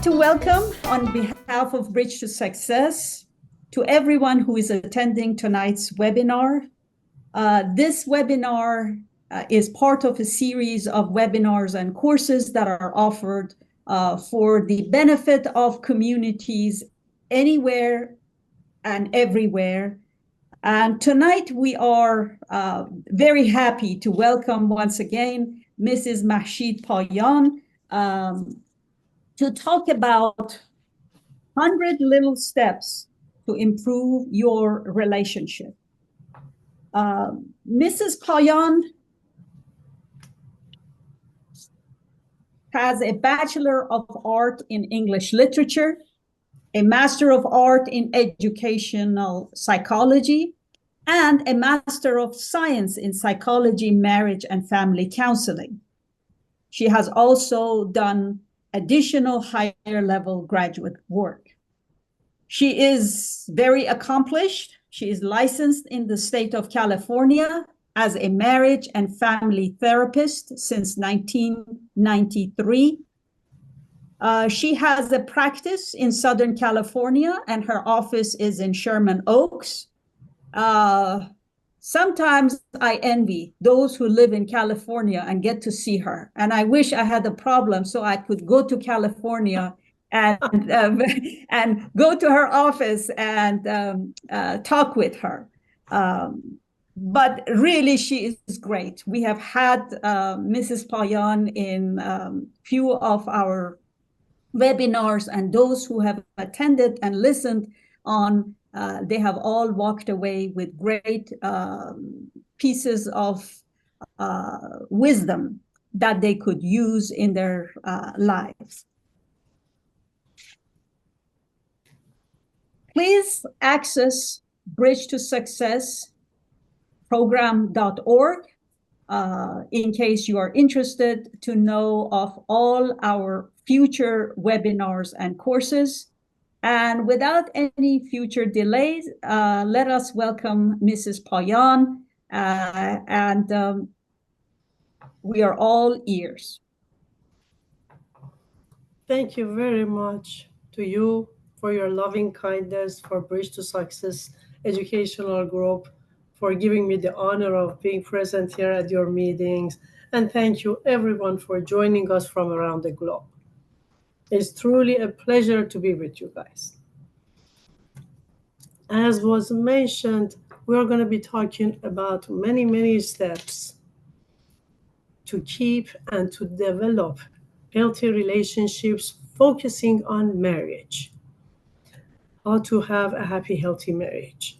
to welcome, on behalf of Bridge to Success, to everyone who is attending tonight's webinar. This webinar is part of a series of webinars and courses that are offered for the benefit of communities anywhere and everywhere. And tonight we are very happy to welcome once again Mrs. Mahshid Payan to talk about 100 little steps to improve your relationship. Mrs. Payan has a Bachelor of Art in English Literature, a Master of Art in Educational Psychology, and a Master of Science in Psychology, Marriage, and Family Counseling. She has also done additional higher level graduate work. She is very accomplished. She is licensed in the state of California as a marriage and family therapist since 1993. She has a practice in Southern California, and her office is in Sherman Oaks. Sometimes I envy those who live in California and get to see her. And I wish I had a problem so I could go to California and go to her office and talk with her. But really, she is great. We have had Mrs. Payan in few of our webinars, and those who have attended and listened on, they have all walked away with great pieces of wisdom that they could use in their lives. Please access Bridge to Success program.org in case you are interested to know of all our future webinars and courses. And without any future delays, let us welcome Mrs. Payan, and we are all ears. Thank you very much to you for your loving kindness, for Bridge to Success Educational Group, for giving me the honor of being present here at your meetings. And thank you everyone for joining us from around the globe. It's truly a pleasure to be with you guys. As was mentioned, we're going to be talking about many steps to keep and to develop healthy relationships, focusing on marriage, how to have a happy, healthy marriage.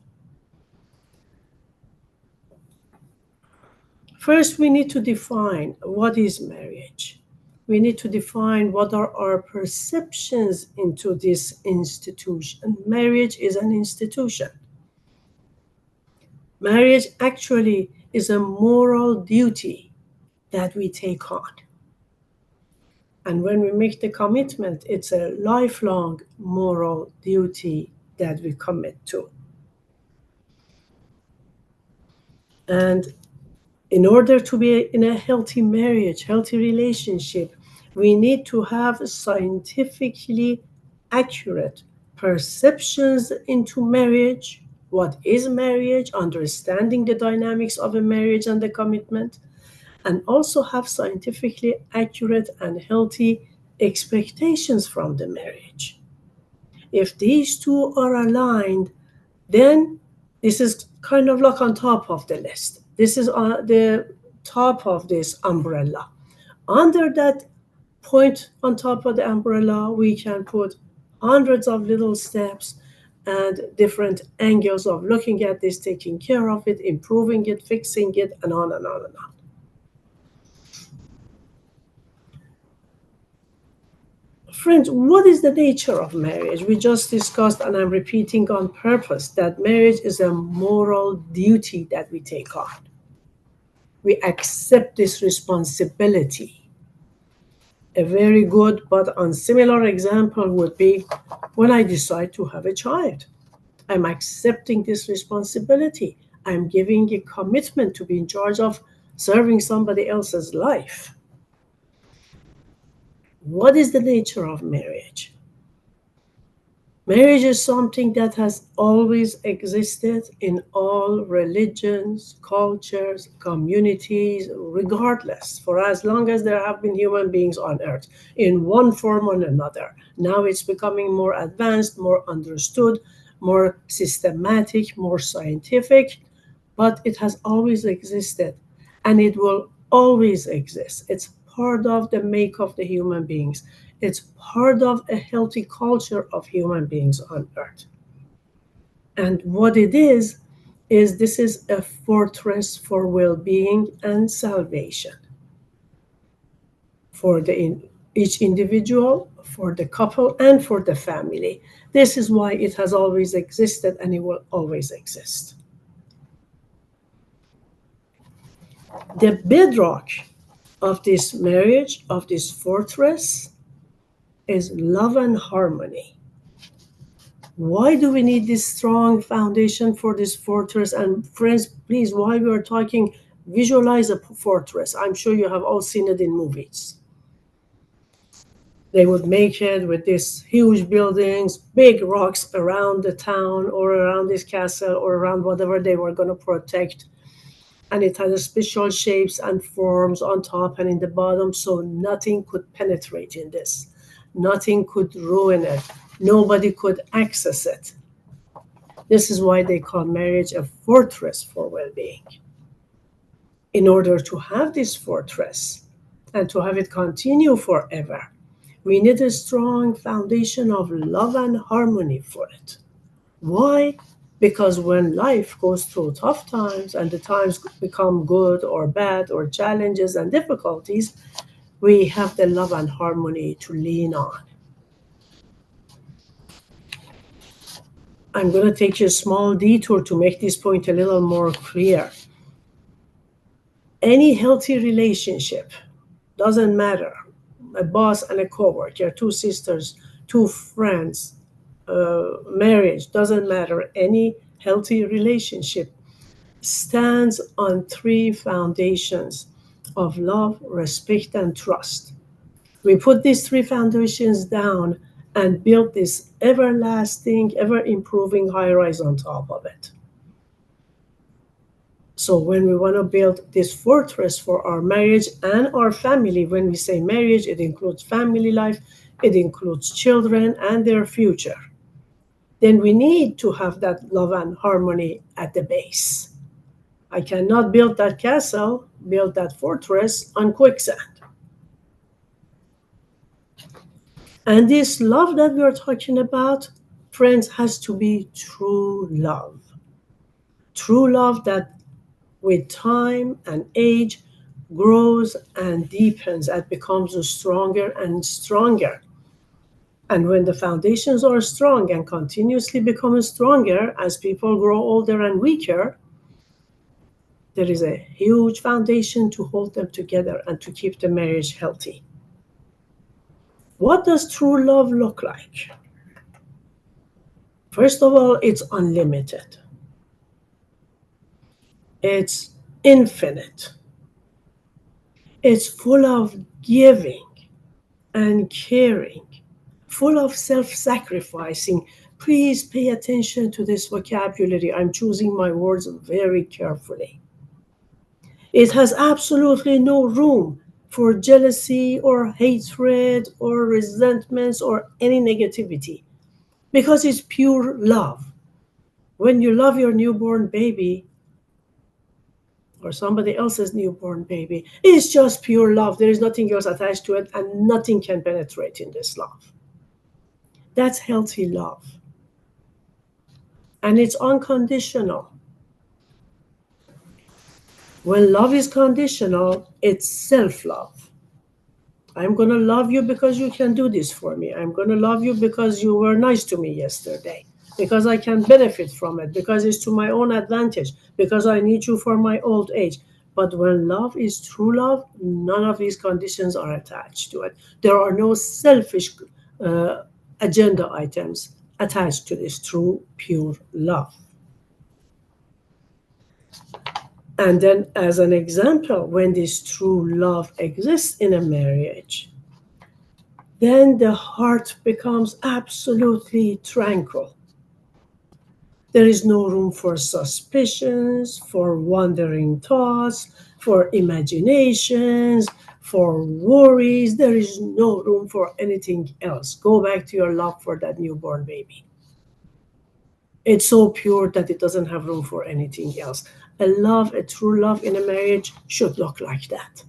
First, we need to define what is marriage. We need to define what are our perceptions into this institution. Marriage is an institution. Marriage actually is a moral duty that we take on. And when we make the commitment, it's a lifelong moral duty that we commit to. And in order to be in a healthy marriage, healthy relationship, we need to have scientifically accurate perceptions into marriage. What is marriage? Understanding the dynamics of a marriage and the commitment, and also have scientifically accurate and healthy expectations from the marriage. If these two are aligned, then this is kind of like on top of the list. This is on the top of this umbrella. Under that point on top of the umbrella, we can put hundreds of little steps and different angles of looking at this, taking care of it, improving it, fixing it, and on and on and on. Friends, what is the nature of marriage? We just discussed, and I'm repeating on purpose, that marriage is a moral duty that we take on. We accept this responsibility. A very good but unsimilar example would be when I decide to have a child. I'm accepting this responsibility. I'm giving a commitment to be in charge of serving somebody else's life. What is the nature of marriage? Marriage is something that has always existed in all religions, cultures, communities, regardless, for as long as there have been human beings on earth, in one form or another. Now it's becoming more advanced, more understood, more systematic, more scientific, but it has always existed and it will always exist. It's part of the make of the human beings. It's part of a healthy culture of human beings on earth. And what it is this is a fortress for well being and salvation for each individual, for the couple, and for the family. This is why it has always existed and it will always exist. The bedrock of this marriage, of this fortress, is love and harmony. Why do we need this strong foundation for this fortress? And friends, please, while we are talking, visualize a fortress. I'm sure you have all seen it in movies. They would make it with these huge buildings, big rocks around the town or around this castle or around whatever they were going to protect. And it had special shapes and forms on top and in the bottom, so nothing could penetrate in this. Nothing could ruin it. Nobody could access it. This is why they call marriage a fortress for well-being. In order to have this fortress and to have it continue forever, we need a strong foundation of love and harmony for it. Why? Because when life goes through tough times and the times become good or bad or challenges and difficulties, we have the love and harmony to lean on. I'm going to take a small detour to make this point a little more clear. Any healthy relationship, doesn't matter, a boss and a coworker, two sisters, two friends, marriage, doesn't matter. Any healthy relationship stands on three foundations of love, respect, and trust. We put these three foundations down and build this everlasting, ever improving high rise on top of it. So when we want to build this fortress for our marriage and our family, when we say marriage, it includes family life, it includes children and their future. Then we need to have that love and harmony at the base. I cannot build that castle, build that fortress on quicksand. And this love that we are talking about, friends, has to be true love. True love that with time and age grows and deepens and becomes stronger and stronger. And when the foundations are strong and continuously become stronger as people grow older and weaker, there is a huge foundation to hold them together and to keep the marriage healthy. What does true love look like? First of all, it's unlimited. It's infinite. It's full of giving and caring, full of self-sacrificing. Please pay attention to this vocabulary. I'm choosing my words very carefully. It has absolutely no room for jealousy or hatred or resentments or any negativity because it's pure love. When you love your newborn baby or somebody else's newborn baby, it's just pure love. There is nothing else attached to it and nothing can penetrate in this love. That's healthy love. And it's unconditional. When love is conditional, it's self-love. I'm going to love you because you can do this for me. I'm going to love you because you were nice to me yesterday, because I can benefit from it, because it's to my own advantage, because I need you for my old age. But when love is true love, none of these conditions are attached to it. There are no selfish agenda items attached to this true, pure love. And then, as an example, when this true love exists in a marriage, then the heart becomes absolutely tranquil. There is no room for suspicions, for wandering thoughts, for imaginations, for worries. There is no room for anything else. Go back to your love for that newborn baby. It's so pure that it doesn't have room for anything else. A love, a true love in a marriage should look like that.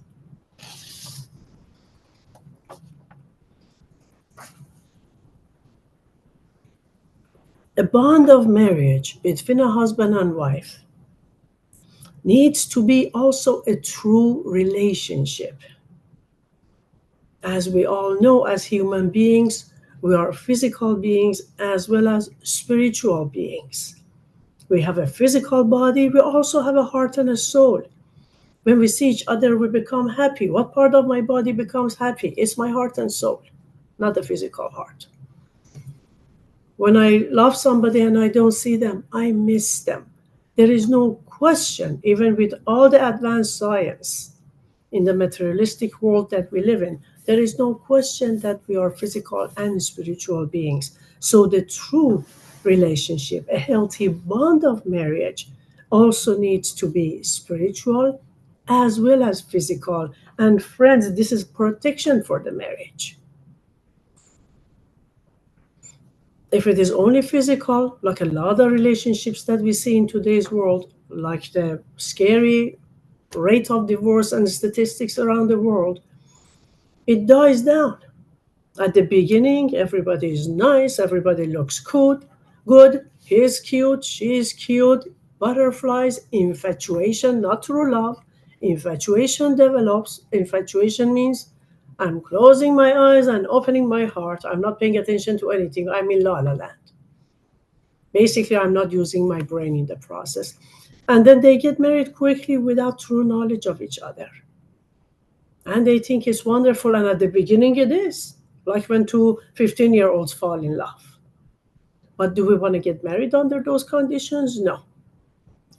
A bond of marriage between a husband and wife needs to be also a true relationship. As we all know, as human beings, we are physical beings as well as spiritual beings. We have a physical body, we also have a heart and a soul. When we see each other, we become happy. What part of my body becomes happy? It's my heart and soul, not the physical heart. When I love somebody and I don't see them, I miss them. There is no question, even with all the advanced science in the materialistic world that we live in, there is no question that we are physical and spiritual beings. So the true relationship, a healthy bond of marriage, also needs to be spiritual as well as physical. And friends, this is protection for the marriage. If it is only physical, like a lot of relationships that we see in today's world, like the scary rate of divorce and statistics around the world, it dies down. At the beginning, everybody is nice, everybody looks good, he's cute, she's cute, butterflies, infatuation, not true love. Infatuation develops. Infatuation means I'm closing my eyes and opening my heart. I'm not paying attention to anything. I'm in la la land. Basically, I'm not using my brain in the process. And then they get married quickly without true knowledge of each other. And they think it's wonderful, and at the beginning it is, like when two 15-year-olds fall in love. But do we want to get married under those conditions? No.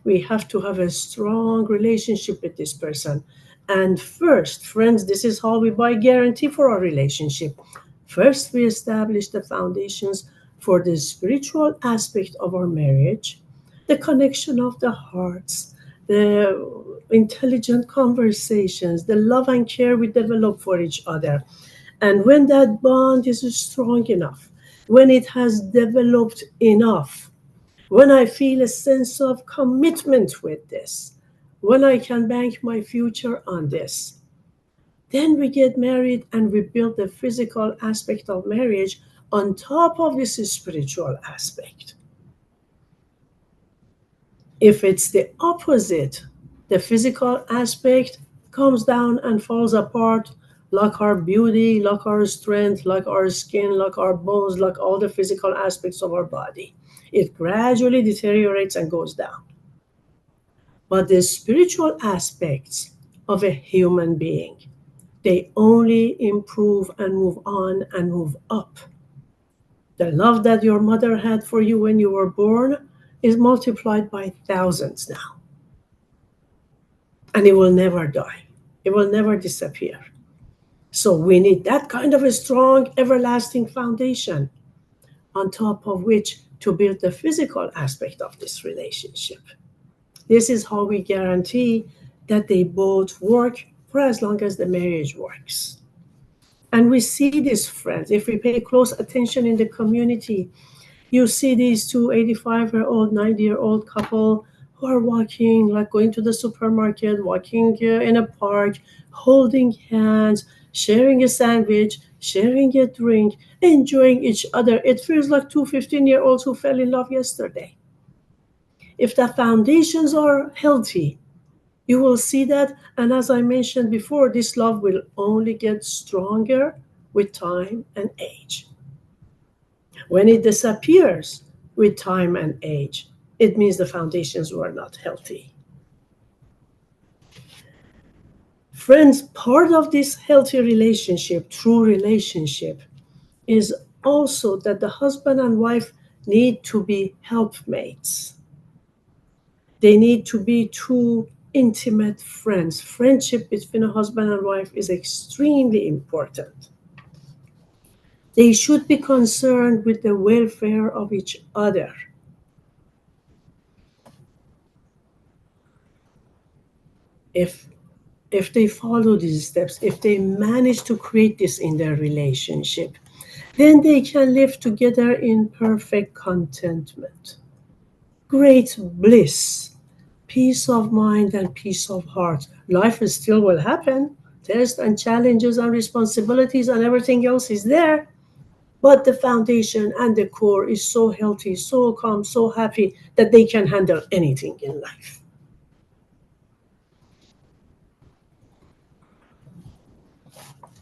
We have to have a strong relationship with this person. And first, friends, this is how we buy guarantee for our relationship. First, we establish the foundations for the spiritual aspect of our marriage, the connection of the hearts, the intelligent conversations, the love and care we develop for each other. And when that bond is strong enough, when it has developed enough, when I feel a sense of commitment with this, when I can bank my future on this, then we get married and we build the physical aspect of marriage on top of this spiritual aspect. If it's the opposite, the physical aspect comes down and falls apart, like our beauty, like our strength, like our skin, like our bones, like all the physical aspects of our body. It gradually deteriorates and goes down. But the spiritual aspects of a human being, they only improve and move on and move up. The love that your mother had for you when you were born is multiplied by thousands now. And it will never die. It will never disappear. So we need that kind of a strong, everlasting foundation on top of which to build the physical aspect of this relationship. This is how we guarantee that they both work for as long as the marriage works. And we see this, friends, if we pay close attention in the community, you see these two 85-year-old, 90-year-old couple who are walking, like going to the supermarket, walking in a park, holding hands, sharing a sandwich, sharing a drink, enjoying each other. It feels like two 15-year-olds who fell in love yesterday. If the foundations are healthy, you will see that. And as I mentioned before, this love will only get stronger with time and age. When it disappears with time and age, it means the foundations were not healthy. Friends, part of this healthy relationship, true relationship, is also that the husband and wife need to be helpmates. They need to be two intimate friends. Friendship between a husband and wife is extremely important. They should be concerned with the welfare of each other. If if they follow these steps, if they manage to create this in their relationship, then they can live together in perfect contentment, great bliss, peace of mind, and peace of heart. Life still will happen, tests and challenges and responsibilities and everything else is there, but the foundation and the core is so healthy, so calm, so happy that they can handle anything in life.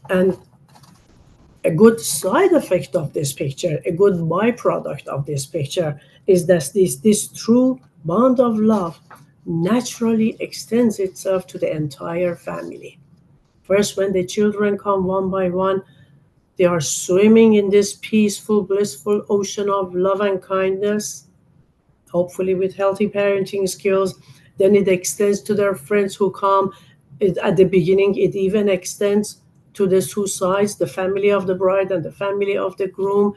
And a good side effect of this picture, a good byproduct of this picture, is that this true bond of love naturally extends itself to the entire family. First, when the children come one by one, they are swimming in this peaceful, blissful ocean of love and kindness, hopefully with healthy parenting skills. Then it extends to their friends who come. At the beginning, it even extends to the two sides, the family of the bride and the family of the groom.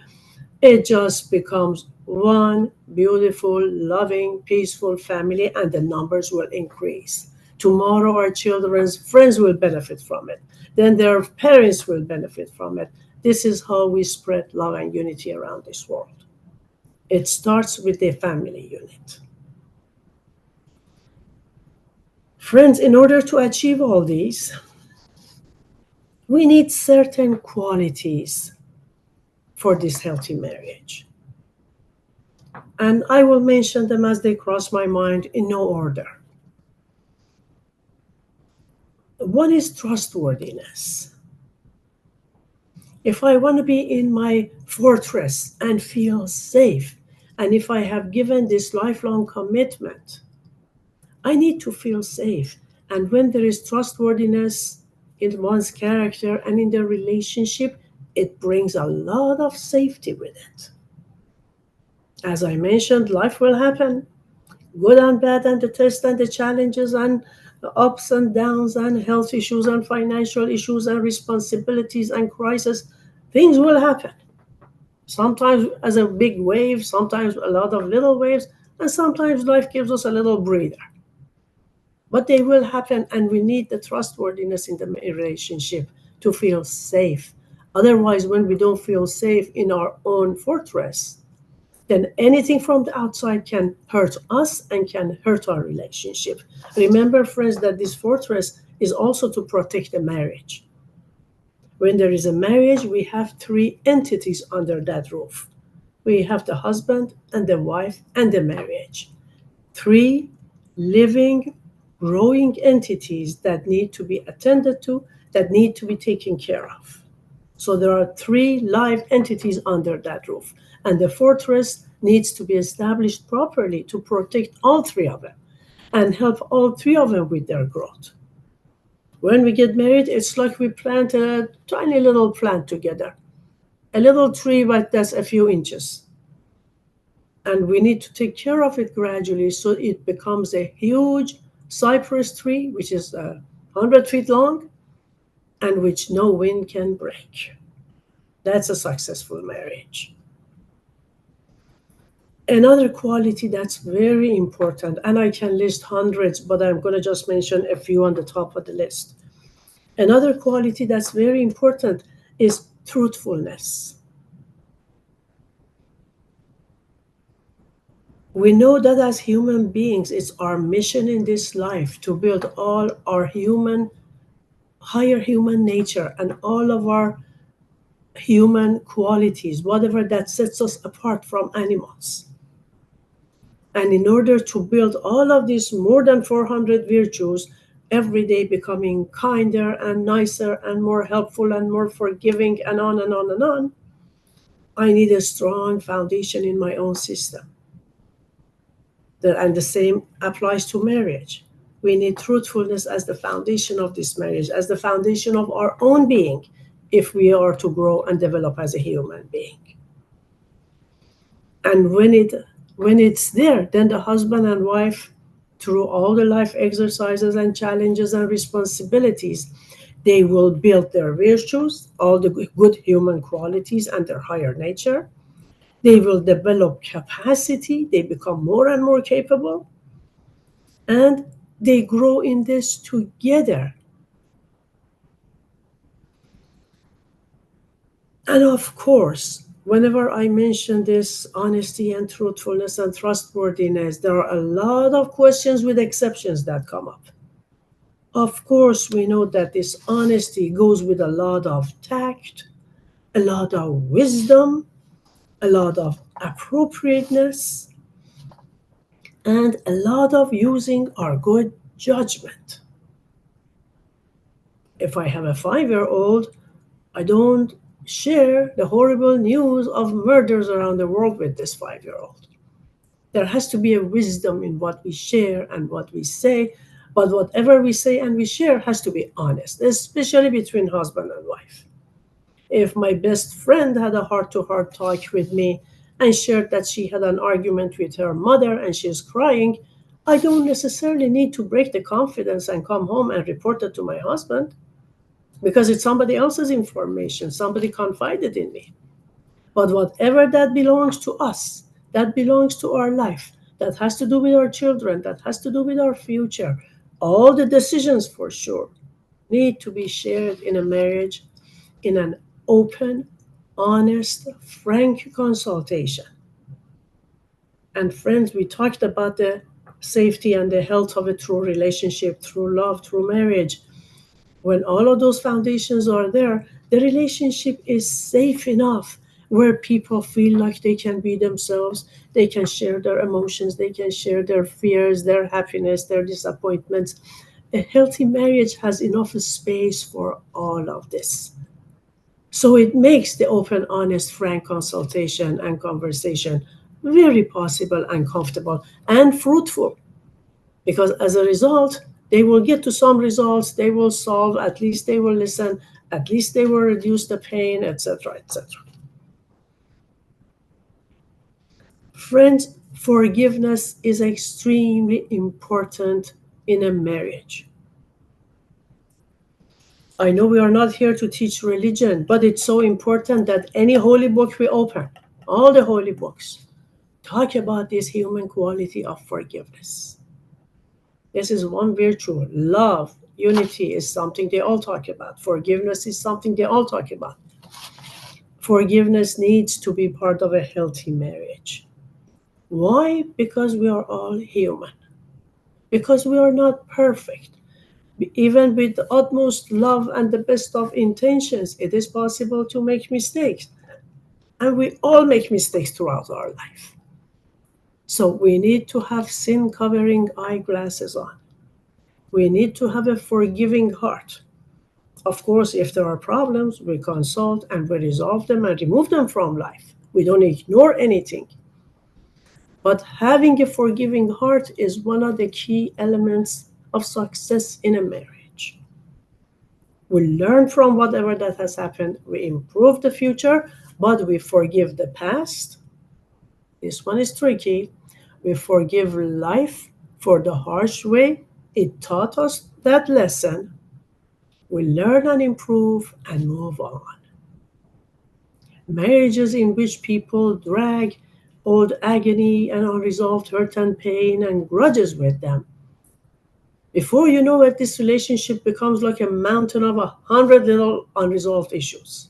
It just becomes one beautiful, loving, peaceful family, and the numbers will increase. Tomorrow, our children's friends will benefit from it. Then their parents will benefit from it. This is how we spread love and unity around this world. It starts with the family unit. Friends, in order to achieve all these, we need certain qualities for this healthy marriage. And I will mention them as they cross my mind in no order. One is trustworthiness. If I want to be in my fortress and feel safe, and if I have given this lifelong commitment, I need to feel safe. And when there is trustworthiness in one's character and in the relationship, it brings a lot of safety with it. As I mentioned, life will happen, good and bad, and the tests and the challenges and the ups and downs and health issues and financial issues and responsibilities and crises. Things will happen. Sometimes as a big wave, sometimes a lot of little waves, and sometimes life gives us a little breather. But they will happen, and we need the trustworthiness in the relationship to feel safe. Otherwise, when we don't feel safe in our own fortress, then anything from the outside can hurt us and can hurt our relationship. Remember, friends, that this fortress is also to protect the marriage. When there is a marriage, we have three entities under that roof. We have the husband and the wife and the marriage. Three living, growing entities that need to be attended to, that need to be taken care of. So there are three live entities under that roof, and the fortress needs to be established properly to protect all three of them and help all three of them with their growth. When we get married, it's like we plant a tiny little plant together, a little tree, but that's a few inches. And we need to take care of it gradually so it becomes a huge cypress tree, which is 100 feet long and which no wind can break. That's a successful marriage. Another quality that's very important, and I can list hundreds, but I'm going to just mention a few on the top of the list. Another quality that's very important is truthfulness. We know that as human beings, it's our mission in this life to build all our higher human nature and all of our human qualities, whatever that sets us apart from animals. And in order to build all of these more than 400 virtues, every day becoming kinder and nicer and more helpful and more forgiving and on and on and on, I need a strong foundation in my own system. And the same applies to marriage. We need truthfulness as the foundation of this marriage, as the foundation of our own being, if we are to grow and develop as a human being. And when it's there, then the husband and wife, through all the life exercises and challenges and responsibilities, They will build their virtues, all the good human qualities and their higher nature. They will develop capacity, they become more and more capable, and they grow in this together. And of course, whenever I mention this honesty and truthfulness and trustworthiness, there are a lot of questions with exceptions that come up. Of course, we know that this honesty goes with a lot of tact, a lot of wisdom, a lot of appropriateness, and a lot of using our good judgment. If I have a 5-year-old, I don't share the horrible news of murders around the world with this 5-year-old. There has to be a wisdom in what we share and what we say, but whatever we say and we share has to be honest, especially between husband and wife. If my best friend had a heart-to-heart talk with me and shared that she had an argument with her mother and she's crying, I don't necessarily need to break the confidence and come home and report it to my husband because it's somebody else's information. Somebody confided in me. But whatever that belongs to us, that belongs to our life, that has to do with our children, that has to do with our future, all the decisions for sure need to be shared in a marriage in an open, honest, frank consultation. And friends, we talked about the safety and the health of a true relationship, through love, through marriage. When all of those foundations are there, the relationship is safe enough where people feel like they can be themselves, they can share their emotions, they can share their fears, their happiness, their disappointments. A healthy marriage has enough space for all of this. So it makes the open, honest, frank consultation and conversation very possible and comfortable and fruitful. Because as a result, they will get to some results, they will solve, at least they will listen, at least they will reduce the pain, etc., etc. Friends, forgiveness is extremely important in a marriage. I know we are not here to teach religion, but it's so important that any holy book we open, all the holy books, talk about this human quality of forgiveness. This is one virtue. Love, unity is something they all talk about. Forgiveness is something they all talk about. Forgiveness needs to be part of a healthy marriage. Why? Because we are all human. Because we are not perfect. Even with the utmost love and the best of intentions, it is possible to make mistakes. And we all make mistakes throughout our life. So we need to have sin covering eyeglasses on. We need to have a forgiving heart. Of course, if there are problems, we consult and we resolve them and remove them from life. We don't ignore anything. But having a forgiving heart is one of the key elements of success in a marriage. We learn from whatever that has happened, we improve the future, but we forgive the past. This one is tricky. We forgive life for the harsh way it taught us that lesson. We learn and improve and move on. Marriages in which people drag old agony and unresolved hurt and pain and grudges with them. Before you know it, this relationship becomes like a mountain of 100 little unresolved issues.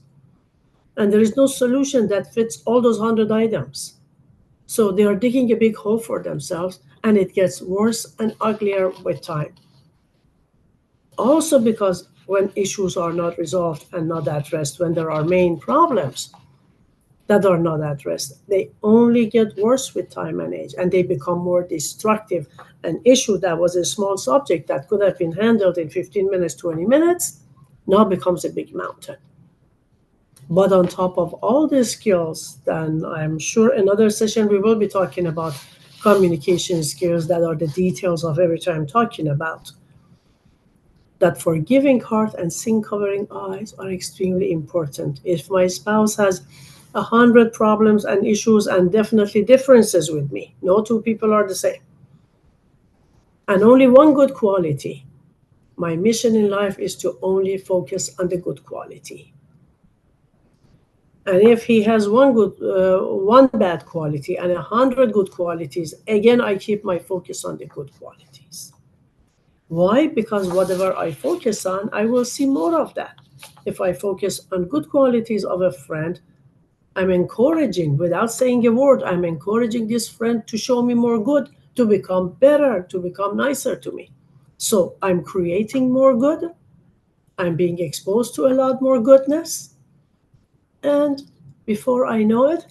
And there is no solution that fits all those 100 items. So they are digging a big hole for themselves, and it gets worse and uglier with time. Also because when issues are not resolved and not addressed, when there are main problems that are not addressed, they only get worse with time and age, and they become more destructive. An issue that was a small subject that could have been handled in 15 minutes, 20 minutes, now becomes a big mountain. But on top of all these skills, then I'm sure another session we will be talking about communication skills that are the details of everything I'm talking about. That forgiving heart and sin covering eyes are extremely important. If my spouse has 100 problems and issues and definitely differences with me, no two people are the same, and only one good quality, my mission in life is to only focus on the good quality. And if he has one bad quality and 100 good qualities, again, I keep my focus on the good qualities. Why? Because whatever I focus on, I will see more of that. If I focus on good qualities of a friend, I'm encouraging, without saying a word, I'm encouraging this friend to show me more good, to become better, to become nicer to me. So I'm creating more good. I'm being exposed to a lot more goodness. And before I know it,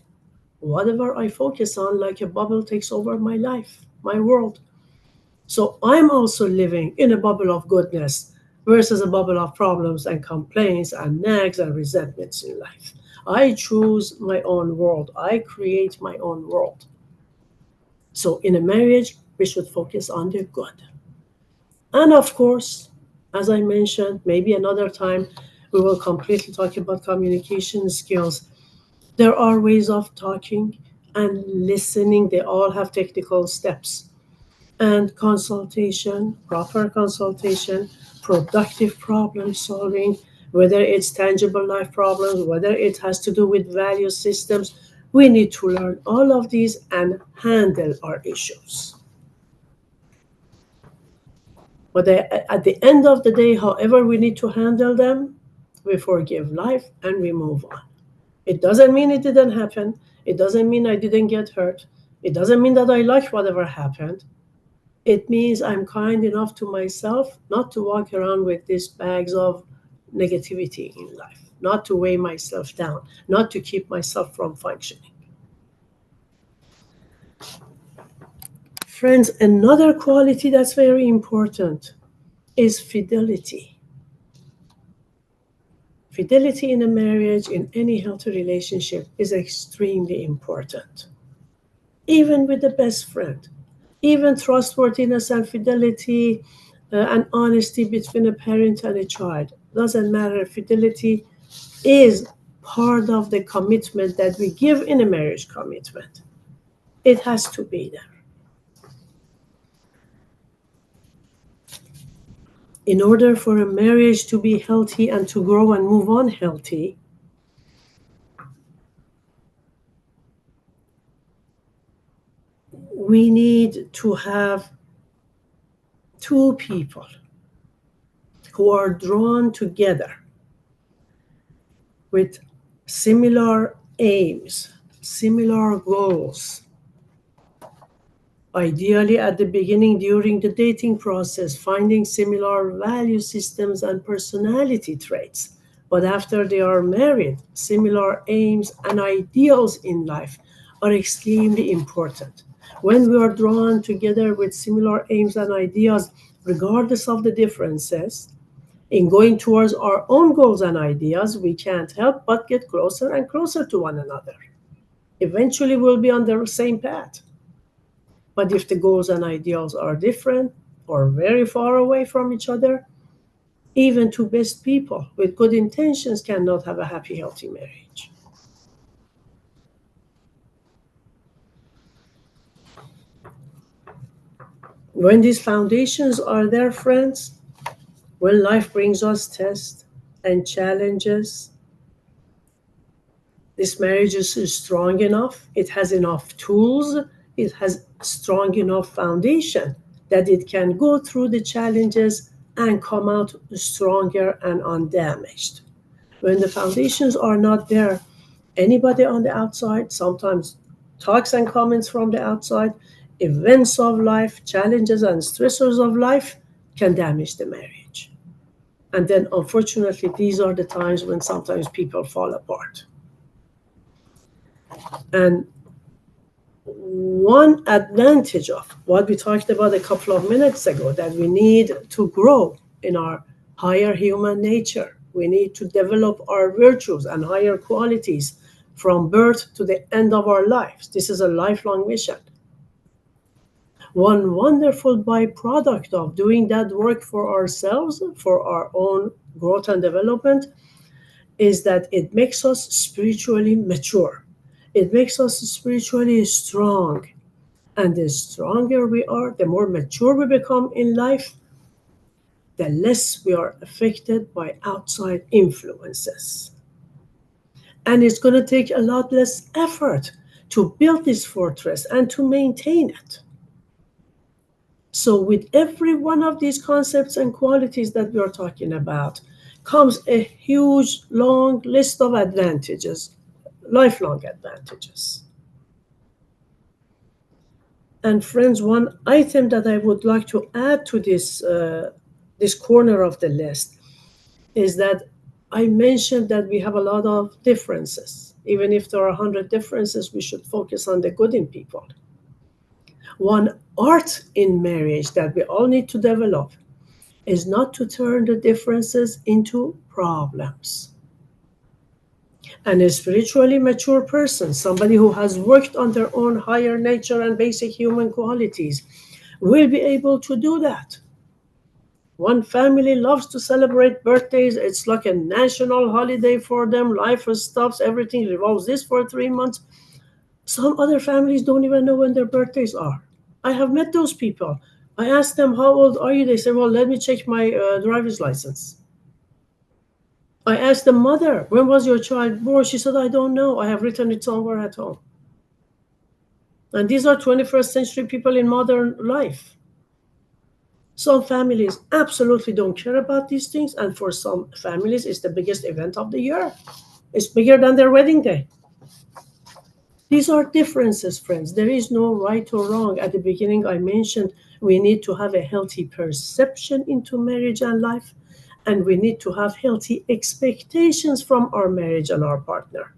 whatever I focus on, like a bubble, takes over my life, my world. So I'm also living in a bubble of goodness versus a bubble of problems and complaints and nags and resentments in life. I choose my own world. I create my own world. So in a marriage, we should focus on the good. And of course, as I mentioned, maybe another time we will completely talk about communication skills. There are ways of talking and listening. They all have technical steps. And consultation, proper consultation, productive problem solving, whether it's tangible life problems, whether it has to do with value systems, we need to learn all of these and handle our issues. But at the end of the day, however we need to handle them, we forgive life and we move on. It doesn't mean it didn't happen. It doesn't mean I didn't get hurt. It doesn't mean that I like whatever happened. It means I'm kind enough to myself not to walk around with these bags of negativity in life, not to weigh myself down, not to keep myself from functioning. Friends, another quality that's very important is fidelity. Fidelity in a marriage, in any healthy relationship, is extremely important. Even with the best friend, even trustworthiness and fidelity and honesty between a parent and a child. Doesn't matter. Fidelity is part of the commitment that we give in a marriage commitment. It has to be there. In order for a marriage to be healthy and to grow and move on healthy, we need to have two people who are drawn together with similar aims, similar goals. Ideally, at the beginning, during the dating process, finding similar value systems and personality traits. But after they are married, similar aims and ideals in life are extremely important. When we are drawn together with similar aims and ideas, regardless of the differences, in going towards our own goals and ideas, we can't help but get closer and closer to one another. Eventually, we'll be on the same path. But if the goals and ideals are different or very far away from each other, even two best people with good intentions cannot have a happy, healthy marriage. When these foundations are there, friends, when life brings us tests and challenges, this marriage is strong enough, it has enough tools, it has strong enough foundation that it can go through the challenges and come out stronger and undamaged. When the foundations are not there, anybody on the outside, sometimes talks and comments from the outside, events of life, challenges and stressors of life can damage the marriage. And then, unfortunately, these are the times when sometimes people fall apart. And one advantage of what we talked about a couple of minutes ago, that we need to grow in our higher human nature. We need to develop our virtues and higher qualities from birth to the end of our lives. This is a lifelong mission. One wonderful byproduct of doing that work for ourselves, for our own growth and development, is that it makes us spiritually mature. It makes us spiritually strong. And the stronger we are, the more mature we become in life, the less we are affected by outside influences. And it's going to take a lot less effort to build this fortress and to maintain it. So, with every one of these concepts and qualities that we are talking about, comes a huge, long list of advantages, lifelong advantages. And friends, one item that I would like to add to this corner of the list is that I mentioned that we have a lot of differences. Even if there are 100 differences, we should focus on the good in people. One art in marriage that we all need to develop is not to turn the differences into problems. And a spiritually mature person, somebody who has worked on their own higher nature and basic human qualities, will be able to do that. One family loves to celebrate birthdays. It's like a national holiday for them. Life stops, everything revolves this for 3 months. Some other families don't even know when their birthdays are. I have met those people. I asked them, how old are you? They say, well, let me check my driver's license. I asked the mother, when was your child born? She said, I don't know. I have written it somewhere at home. And these are 21st century people in modern life. Some families absolutely don't care about these things. And for some families, it's the biggest event of the year. It's bigger than their wedding day. These are differences, friends. There is no right or wrong. At the beginning, I mentioned we need to have a healthy perception into marriage and life, and we need to have healthy expectations from our marriage and our partner.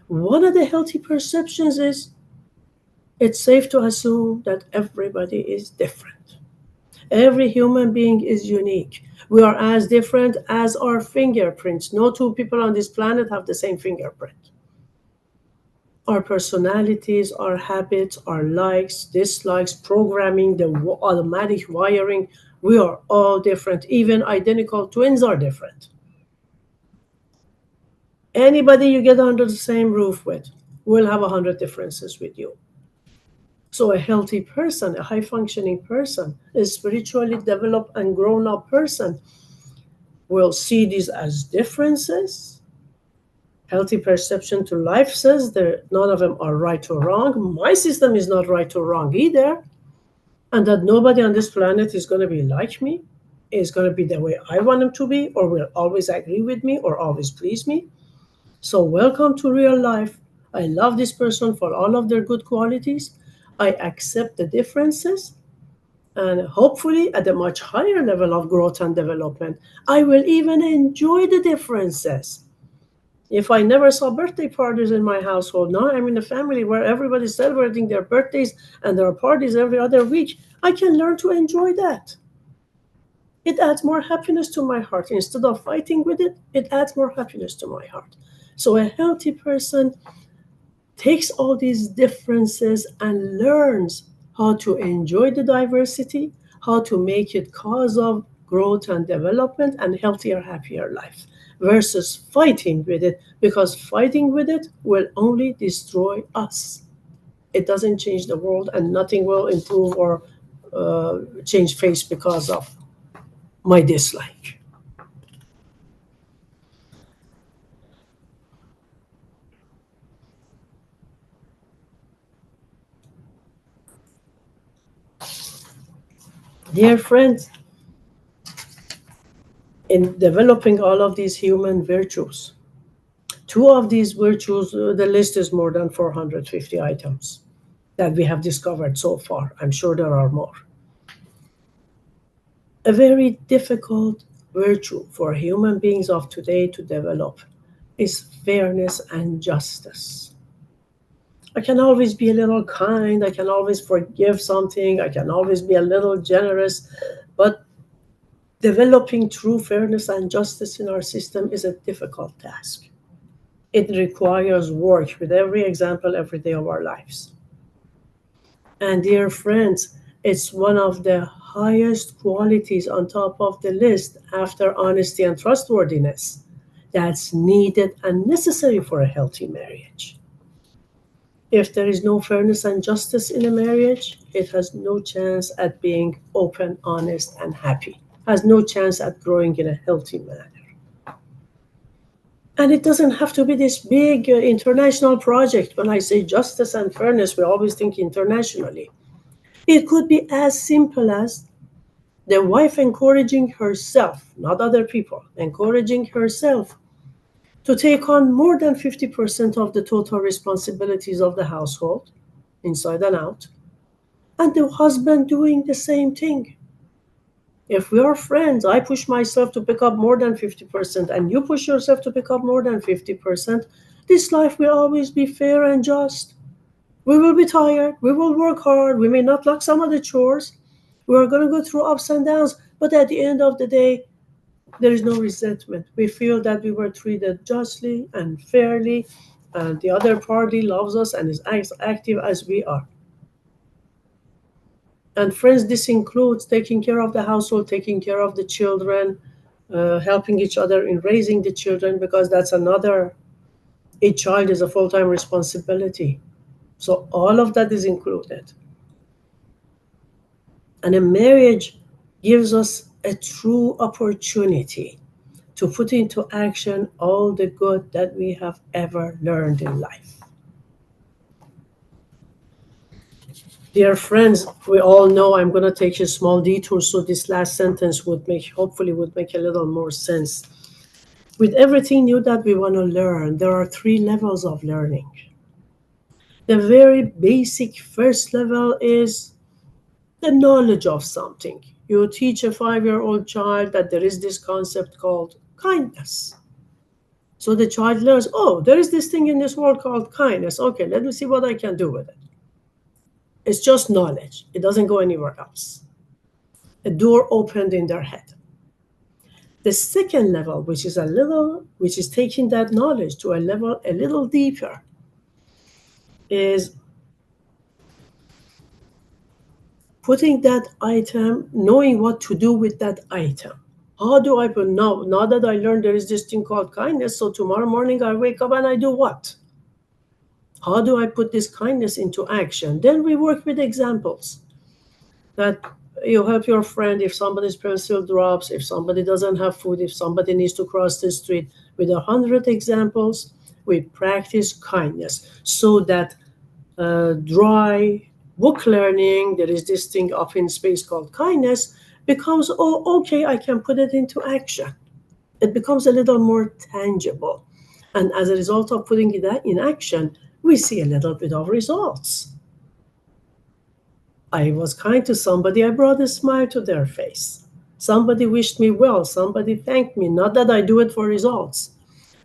One of the healthy perceptions is it's safe to assume that everybody is different. Every human being is unique. We are as different as our fingerprints. No two people on this planet have the same fingerprint. Our personalities, our habits, our likes, dislikes, programming, the automatic wiring, we are all different. Even identical twins are different. Anybody you get under the same roof with will have 100 differences with you. So a healthy person, a high-functioning person, a spiritually developed and grown-up person will see these as differences. Healthy perception to life says that none of them are right or wrong. My system is not right or wrong either. And that nobody on this planet is going to be like me, is going to be the way I want them to be, or will always agree with me, or always please me. So welcome to real life. I love this person for all of their good qualities. I accept the differences. And hopefully at a much higher level of growth and development, I will even enjoy the differences. If I never saw birthday parties in my household, now I'm in a family where everybody's celebrating their birthdays and there are parties every other week, I can learn to enjoy that. It adds more happiness to my heart. Instead of fighting with it, it adds more happiness to my heart. So a healthy person takes all these differences and learns how to enjoy the diversity, how to make it cause of growth and development and healthier, happier life, versus fighting with it, because fighting with it will only destroy us. It doesn't change the world, and nothing will improve or change face because of my dislike. Dear friends, in developing all of these human virtues, two of these virtues, the list is more than 450 items that we have discovered so far. I'm sure there are more. A very difficult virtue for human beings of today to develop is fairness and justice. I can always be a little kind, I can always forgive something, I can always be a little generous, but developing true fairness and justice in our system is a difficult task. It requires work with every example every day of our lives. And dear friends, it's one of the highest qualities on top of the list after honesty and trustworthiness that's needed and necessary for a healthy marriage. If there is no fairness and justice in a marriage, it has no chance at being open, honest, and happy. has no chance at growing in a healthy manner. And it doesn't have to be this big international project. When I say justice and fairness, we always think internationally. It could be as simple as the wife encouraging herself, not other people, encouraging herself to take on more than 50% of the total responsibilities of the household, inside and out, and the husband doing the same thing. If we are friends, I push myself to pick up more than 50%, and you push yourself to pick up more than 50%, this life will always be fair and just. We will be tired, we will work hard, we may not like some of the chores, we are going to go through ups and downs, but at the end of the day, there is no resentment. We feel that we were treated justly and fairly, and the other party loves us and is as active as we are. And friends, this includes taking care of the household, taking care of the children, helping each other in raising the children, because that's another, each child is a full-time responsibility. So all of that is included. And a marriage gives us a true opportunity to put into action all the good that we have ever learned in life. Dear friends, we all know I'm going to take a small detour, so this last sentence hopefully would make a little more sense. With everything new that we want to learn, there are 3 levels of learning. The very basic first level is the knowledge of something. You teach a 5-year-old child that there is this concept called kindness. So the child learns, oh, there is this thing in this world called kindness. Okay, let me see what I can do with it. It's just knowledge. It doesn't go anywhere else. A door opened in their head. The second level, which is taking that knowledge to a level a little deeper, is putting that item, knowing what to do with that item. How do I put now that I learned there is this thing called kindness, so tomorrow morning I wake up and I do what? How do I put this kindness into action? Then we work with examples. That you help your friend if somebody's pencil drops, if somebody doesn't have food, if somebody needs to cross the street. With 100 examples, we practice kindness so that dry book learning, there is this thing up in space called kindness, becomes, oh, okay, I can put it into action. It becomes a little more tangible. And as a result of putting it in action, we see a little bit of results. I was kind to somebody, I brought a smile to their face. Somebody wished me well, somebody thanked me, not that I do it for results,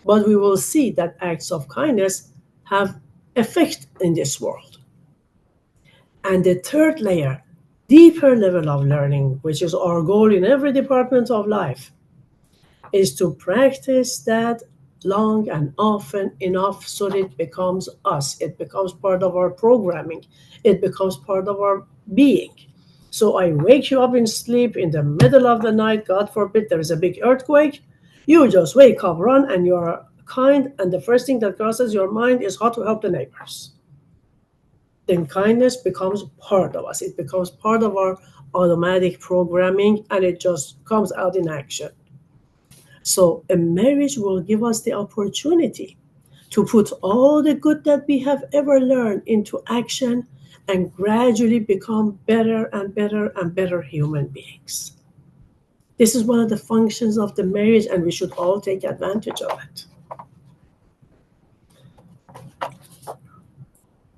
but we will see that acts of kindness have effect in this world. And the third layer, deeper level of learning, which is our goal in every department of life, is to practice that long and often enough so that it becomes us. It becomes part of our programming. It becomes part of our being. So I wake you up in sleep in the middle of the night, God forbid there is a big earthquake. You just wake up, run, and you're kind, and the first thing that crosses your mind is how to help the neighbors. Then kindness becomes part of us. It becomes part of our automatic programming, and it just comes out in action. So a marriage will give us the opportunity to put all the good that we have ever learned into action and gradually become better and better and better human beings. This is one of the functions of the marriage, and we should all take advantage of it.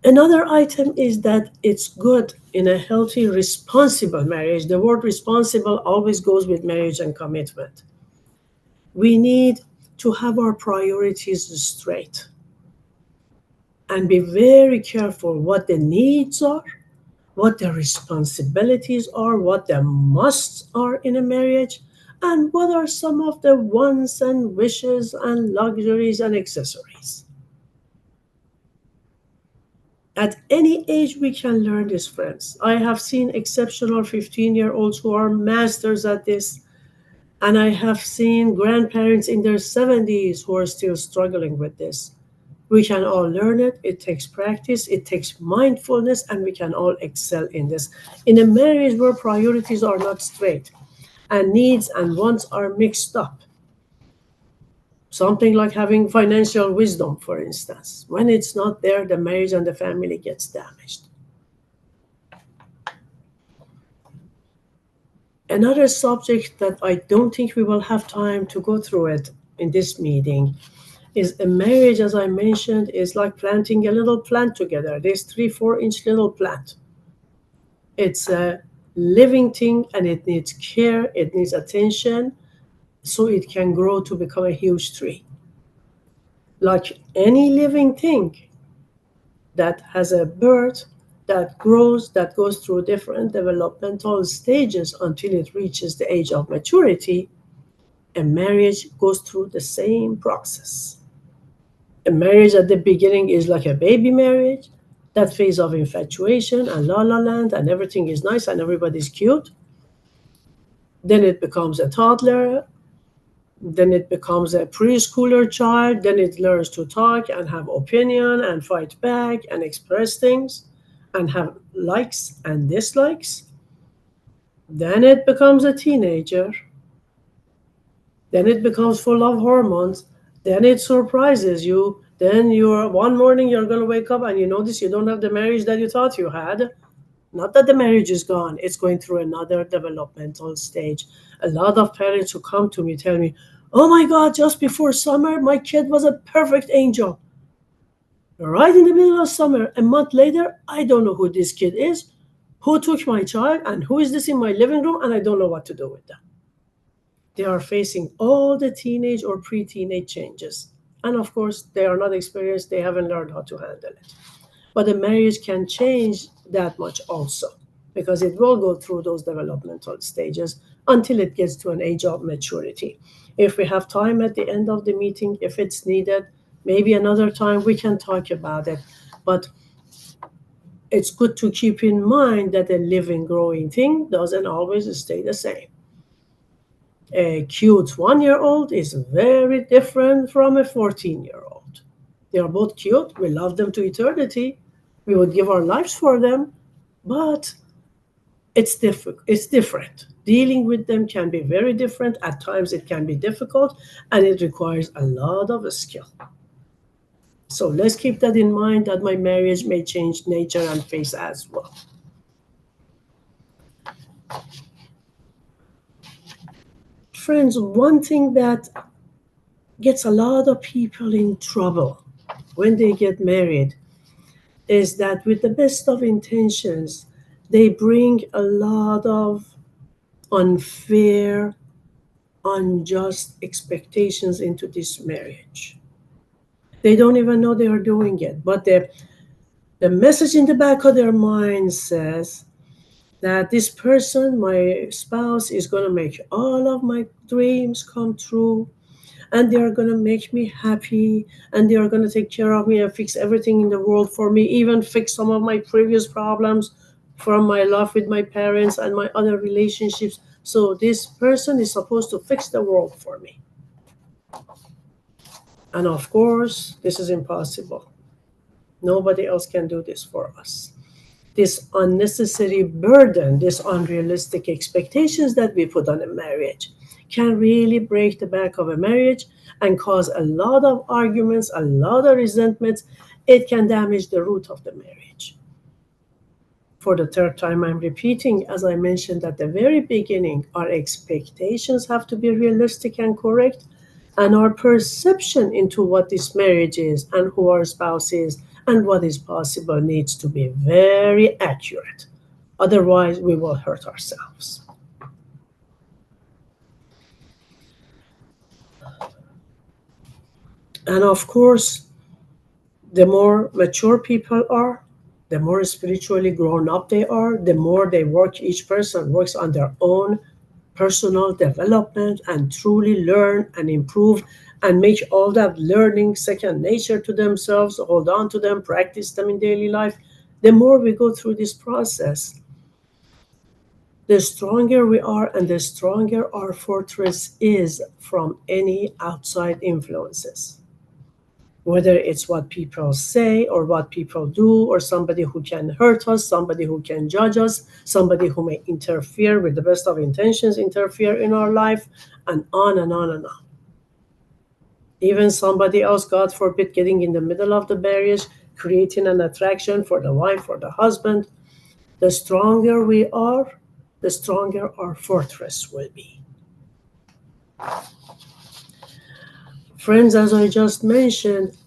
Another item is that it's good in a healthy, responsible marriage. The word responsible always goes with marriage and commitment. We need to have our priorities straight and be very careful what the needs are, what the responsibilities are, what the musts are in a marriage, and what are some of the wants and wishes and luxuries and accessories. At any age, we can learn this, friends. I have seen exceptional 15-year-olds who are masters at this, and I have seen grandparents in their 70s who are still struggling with this. We can all learn it. It takes practice, it takes mindfulness, and we can all excel in this. In a marriage where priorities are not straight, and needs and wants are mixed up. Something like having financial wisdom, for instance. When it's not there, the marriage and the family gets damaged. Another subject that I don't think we will have time to go through it in this meeting is a marriage, as I mentioned, is like planting a little plant together. This 3-4 inch little plant. It's a living thing and it needs care, it needs attention, so it can grow to become a huge tree. Like any living thing that has a birth, that grows, that goes through different developmental stages until it reaches the age of maturity, a marriage goes through the same process. A marriage at the beginning is like a baby marriage, that phase of infatuation and la la land, and everything is nice and everybody's cute. Then it becomes a toddler, then it becomes a preschooler child, then it learns to talk and have opinion and fight back and express things and have likes and dislikes. Then it becomes a teenager. Then it becomes full of hormones. Then it surprises you. Then you're one morning you're gonna wake up and you notice you don't have the marriage that you thought you had. Not that the marriage is gone, it's going through another developmental stage. A lot of parents who come to me tell me, oh my God, just before summer, my kid was a perfect angel. Right in the middle of summer, a month later, I don't know who this kid is, who took my child, and who is this in my living room, and I don't know what to do with them. They are facing all the teenage or pre-teenage changes. And of course, they are not experienced, they haven't learned how to handle it. But a marriage can change that much also, because it will go through those developmental stages until it gets to an age of maturity. If we have time at the end of the meeting, if it's needed, maybe another time we can talk about it. But it's good to keep in mind that a living, growing thing doesn't always stay the same. A cute 1-year-old is very different from a 14-year-old. They are both cute. We love them to eternity. We would give our lives for them, but it's different. Dealing with them can be very different. At times it can be difficult, and it requires a lot of skill. So let's keep that in mind, that my marriage may change nature and face as well. Friends, one thing that gets a lot of people in trouble when they get married is that with the best of intentions, they bring a lot of unfair, unjust expectations into this marriage. They don't even know they are doing it, but the message in the back of their mind says that this person, my spouse, is going to make all of my dreams come true, and they are going to make me happy, and they are going to take care of me and fix everything in the world for me, even fix some of my previous problems from my life with my parents and my other relationships. So this person is supposed to fix the world for me. And of course, this is impossible. Nobody else can do this for us. This unnecessary burden, this unrealistic expectations that we put on a marriage can really break the back of a marriage and cause a lot of arguments, a lot of resentments. It can damage the root of the marriage. For the third time, I'm repeating, as I mentioned at the very beginning, our expectations have to be realistic and correct, and our perception into what this marriage is and who our spouse is and what is possible needs to be very accurate. Otherwise, we will hurt ourselves. And of course, the more mature people are, the more spiritually grown up they are, the more they work, each person works on their own personal development and truly learn and improve and make all that learning second nature to themselves, hold on to them, practice them in daily life. The more we go through this process, the stronger we are and the stronger our fortress is from any outside influences. whether it's what people say or what people do, or somebody who can hurt us, somebody who can judge us, somebody who may interfere with the best of intentions, interfere in our life, and on and on and on. Even somebody else, God forbid, getting in the middle of the marriage, creating an attraction for the wife or the husband. The stronger we are, the stronger our fortress will be. Friends, as I just mentioned,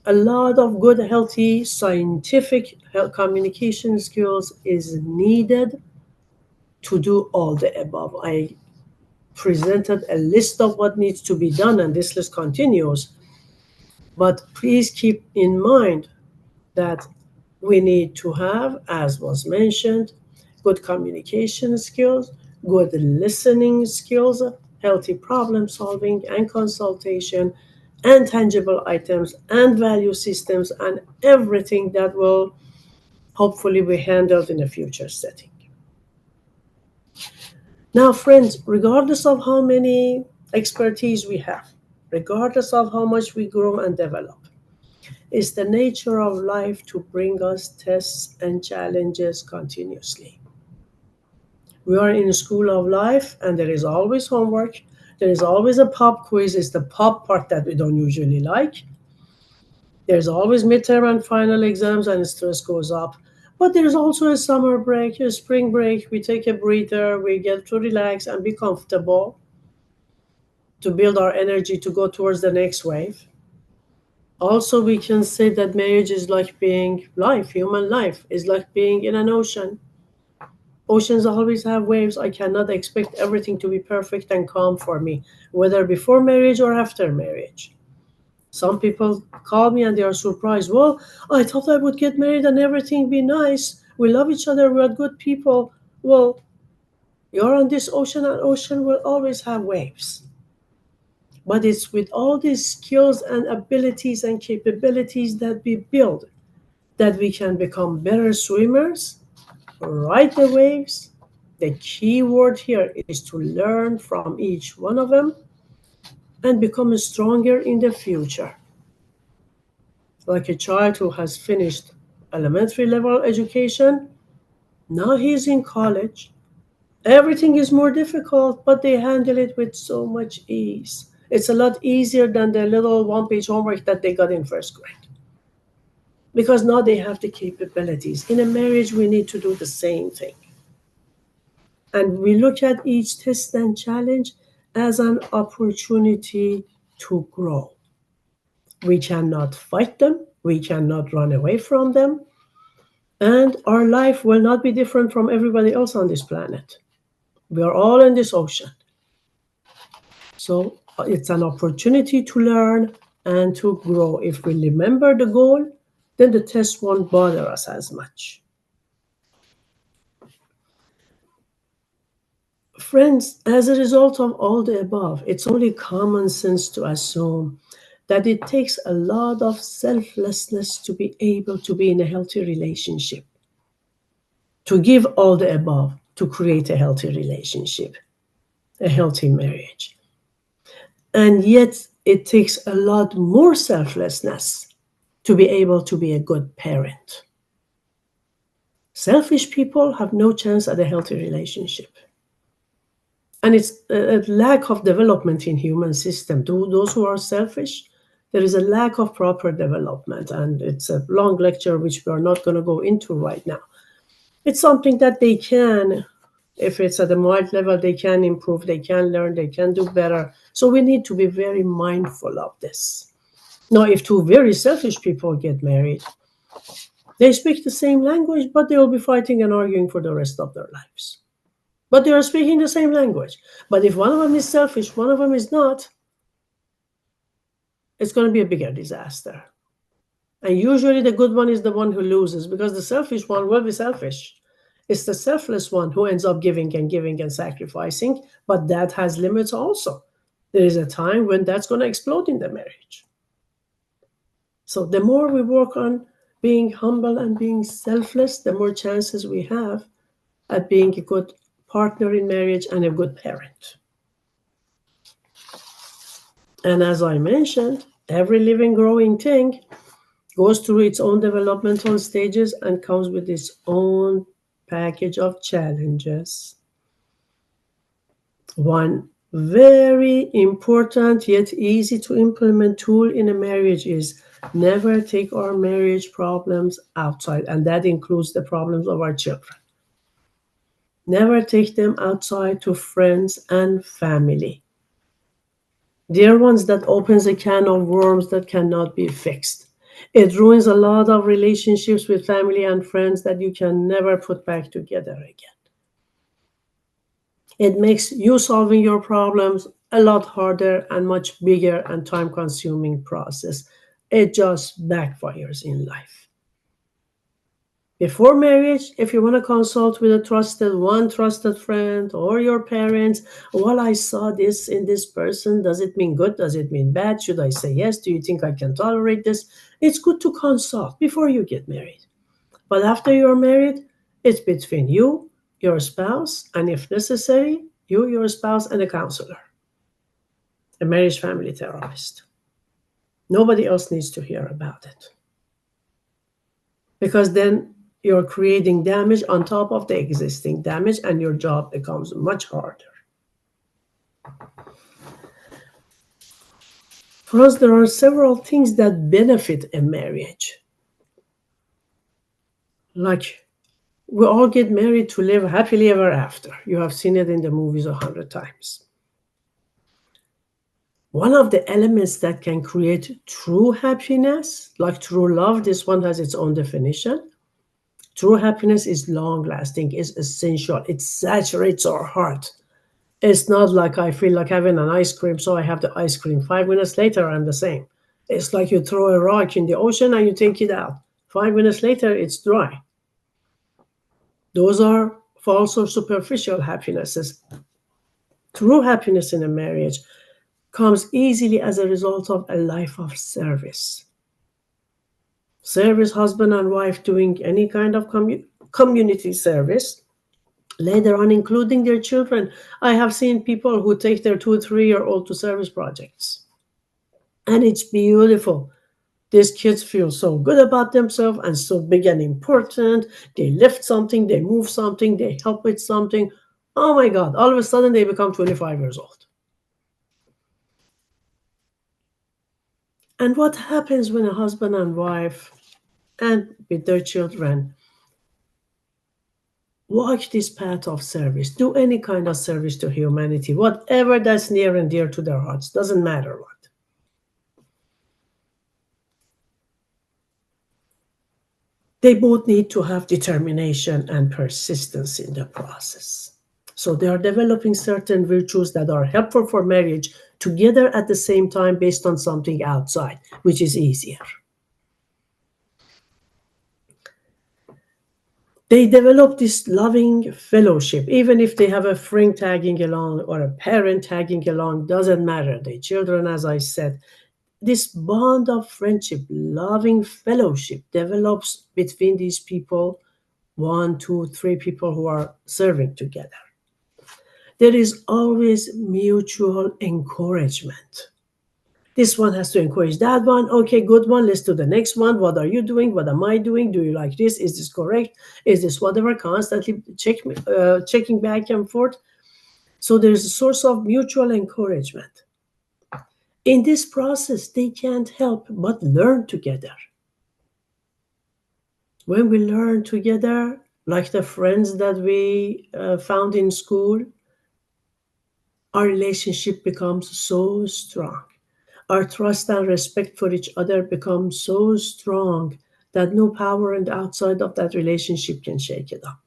a lot of good, healthy, scientific communication skills is needed to do all the above. I presented a list of what needs to be done, and this list continues. But please keep in mind that we need to have, as was mentioned, good communication skills, good listening skills, healthy problem solving and consultation, and tangible items and value systems, and everything that will hopefully be handled in a future setting. Now, friends, regardless of how many expertise we have, regardless of how much we grow and develop, it's the nature of life to bring us tests and challenges continuously. We are in a school of life, and there is always homework. There is always a pop quiz. It's the pop part that we don't usually like. There's always midterm and final exams, and stress goes up. But there's also a summer break, a spring break. We take a breather, we get to relax and be comfortable to build our energy to go towards the next wave. Also, we can say that marriage is like being life, human life is like being in an ocean. Oceans always have waves. I cannot expect everything to be perfect and calm for me, whether before marriage or after marriage. Some people call me and they are surprised. Well, I thought I would get married and everything be nice. We love each other. We are good people. Well, you're on this ocean, and ocean will always have waves. But it's with all these skills and abilities and capabilities that we build that we can become better swimmers, ride the waves. The key word here is to learn from each one of them and become stronger in the future. Like a child who has finished elementary level education, now he's in college. Everything is more difficult, but they handle it with so much ease. It's a lot easier than the little one-page homework that they got in first grade. Because now they have the capabilities. In a marriage, we need to do the same thing. And we look at each test and challenge as an opportunity to grow. We cannot fight them, we cannot run away from them, and our life will not be different from everybody else on this planet. We are all in this ocean. So it's an opportunity to learn and to grow. If we remember the goal, then the test won't bother us as much. Friends, as a result of all the above, it's only common sense to assume that it takes a lot of selflessness to be able to be in a healthy relationship, to give all the above, to create a healthy relationship, a healthy marriage. And yet, it takes a lot more selflessness to be able to be a good parent. Selfish people have no chance at a healthy relationship. And it's a lack of development in human system. To those who are selfish, there is a lack of proper development. And it's a long lecture, which we are not going to go into right now. It's something that they can, if it's at a mild level, they can improve, they can learn, they can do better. So we need to be very mindful of this. Now, if two very selfish people get married, they speak the same language, but they will be fighting and arguing for the rest of their lives. But they are speaking the same language. But if one of them is selfish, one of them is not, it's going to be a bigger disaster. And usually the good one is the one who loses, because the selfish one will be selfish. It's the selfless one who ends up giving and sacrificing, but that has limits also. There is a time when that's going to explode in the marriage. So the more we work on being humble and being selfless, the more chances we have at being a good partner in marriage and a good parent. And as I mentioned, Every living, growing thing goes through its own developmental stages and comes with its own package of challenges. One very important yet easy to implement tool in a marriage is never take our marriage problems outside, and that includes the problems of our children. Never take them outside to friends and family. They're ones that opens a can of worms that cannot be fixed. It ruins a lot of relationships with family and friends that you can never put back together again. It makes you solving your problems a lot harder and much bigger and time consuming process. It just backfires in life. Before marriage, if you want to consult with a trusted friend or your parents, well, I saw this in this person. Does it mean good? Does it mean bad? Should I say yes? Do you think I can tolerate this? It's good to consult before you get married. But after you're married, it's between you, your spouse, and if necessary, you, your spouse, and a counselor, a marriage family therapist. Nobody else needs to hear about it. Because then you're creating damage on top of the existing damage, and your job becomes much harder. For us, there are several things that benefit a marriage. Like, we all get married to live happily ever after. You have seen it in the movies 100 times. One of the elements that can create true happiness, like true love, this one has its own definition. True happiness is long lasting, is essential. It saturates our heart. It's not like I feel like having an ice cream, so I have the ice cream. 5 minutes later, I'm the same. It's like you throw a rock in the ocean and you take it out. 5 minutes later, it's dry. Those are false or superficial happinesses. True happiness in a marriage comes easily as a result of a life of service. Service, husband and wife doing any kind of community service. Later on, including their children. I have seen people who take their 2 or 3-year-old to service projects. And it's beautiful. These kids feel so good about themselves and so big and important. They lift something, they move something, they help with something. Oh my God, all of a sudden they become 25 years old. And what happens when a husband and wife and with their children walk this path of service, do any kind of service to humanity, whatever that's near and dear to their hearts, doesn't matter what. They both need to have determination and persistence in the process. So they are developing certain virtues that are helpful for marriage together at the same time based on something outside, which is easier. They develop this loving fellowship, even if they have a friend tagging along or a parent tagging along, doesn't matter. The children, as I said, this bond of friendship, loving fellowship develops between these people, 1, 2, 3 people who are serving together. There is always mutual encouragement. This one has to encourage that one. Okay, good one. Let's do the next one. What are you doing? What am I doing? Do you like this? Is this correct? Is this whatever? Constantly checking back and forth. So there's a source of mutual encouragement. In this process, they can't help but learn together. When we learn together, like the friends that we found in school, our relationship becomes so strong. Our trust and respect for each other becomes so strong that no power and outside of that relationship can shake it up.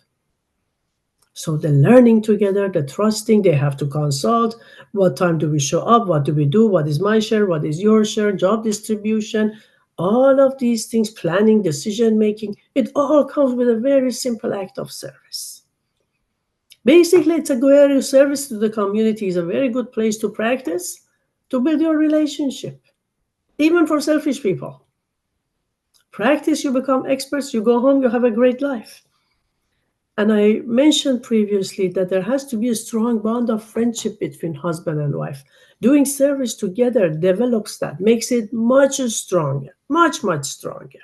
So the learning together, the trusting, they have to consult. What time do we show up? What do we do? What is my share? What is your share? Job distribution. All of these things, planning, decision making, it all comes with a very simple act of service. Basically, it's a very service to the community is a very good place to practice, to build your relationship, even for selfish people. Practice, you become experts, you go home, you have a great life. And I mentioned previously that there has to be a strong bond of friendship between husband and wife. Doing service together develops that, makes it much stronger, much, much stronger.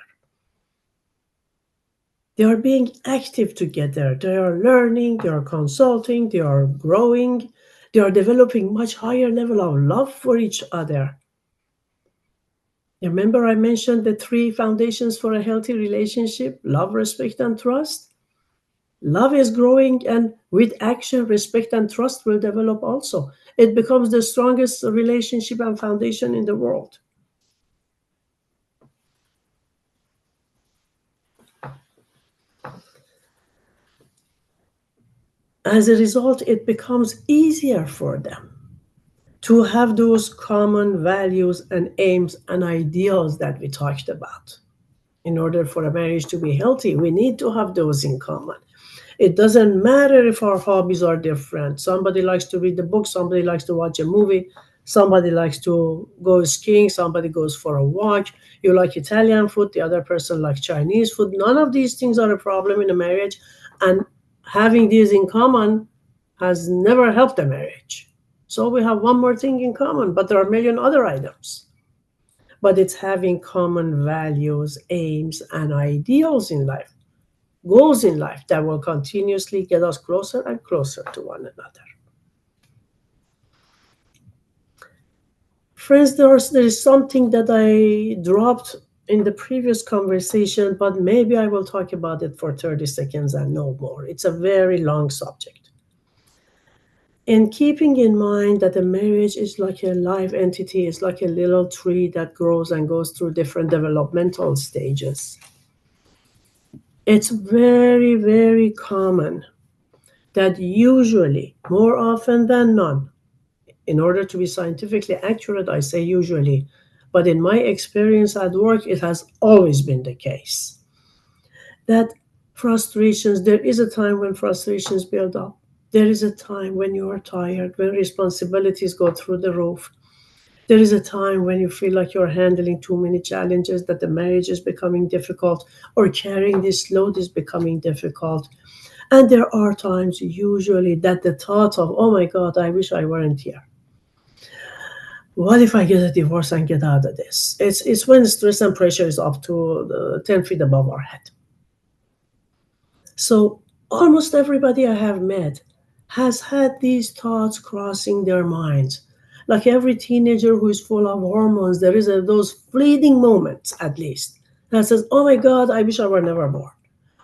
They are being active together. They are learning, they are consulting, they are growing, they are developing much higher level of love for each other. Remember I mentioned the three foundations for a healthy relationship: love, respect, and trust. Love is growing, and with action, respect and trust will develop also. It becomes the strongest relationship and foundation in the world. As a result, it becomes easier for them to have those common values and aims and ideals that we talked about. In order for a marriage to be healthy, we need to have those in common. It doesn't matter if our hobbies are different. Somebody likes to read the book, somebody likes to watch a movie, somebody likes to go skiing, somebody goes for a walk. You like Italian food, the other person likes Chinese food. None of these things are a problem in a marriage, and having these in common has never helped a marriage. So we have one more thing in common, but there are a million other items. But it's having common values, aims, and ideals in life, goals in life that will continuously get us closer and closer to one another. Friends, there is something that I dropped in the previous conversation, but maybe I will talk about it for 30 seconds and no more. It's a very long subject. In keeping in mind that a marriage is like a live entity, it's like a little tree that grows and goes through different developmental stages. It's very, very common that usually, more often than not, in order to be scientifically accurate, I say usually, but in my experience at work, it has always been the case that frustrations, there is a time when frustrations build up. There is a time when you are tired, when responsibilities go through the roof. There is a time when you feel like you're handling too many challenges, that the marriage is becoming difficult, or carrying this load is becoming difficult. And there are times usually that the thought of, oh my God, I wish I weren't here. What if I get a divorce and get out of this? It's when stress and pressure is up to 10 feet above our head. So almost everybody I have met has had these thoughts crossing their minds. Like every teenager who is full of hormones, there is those fleeting moments, at least, that says, oh my God, I wish I were never born.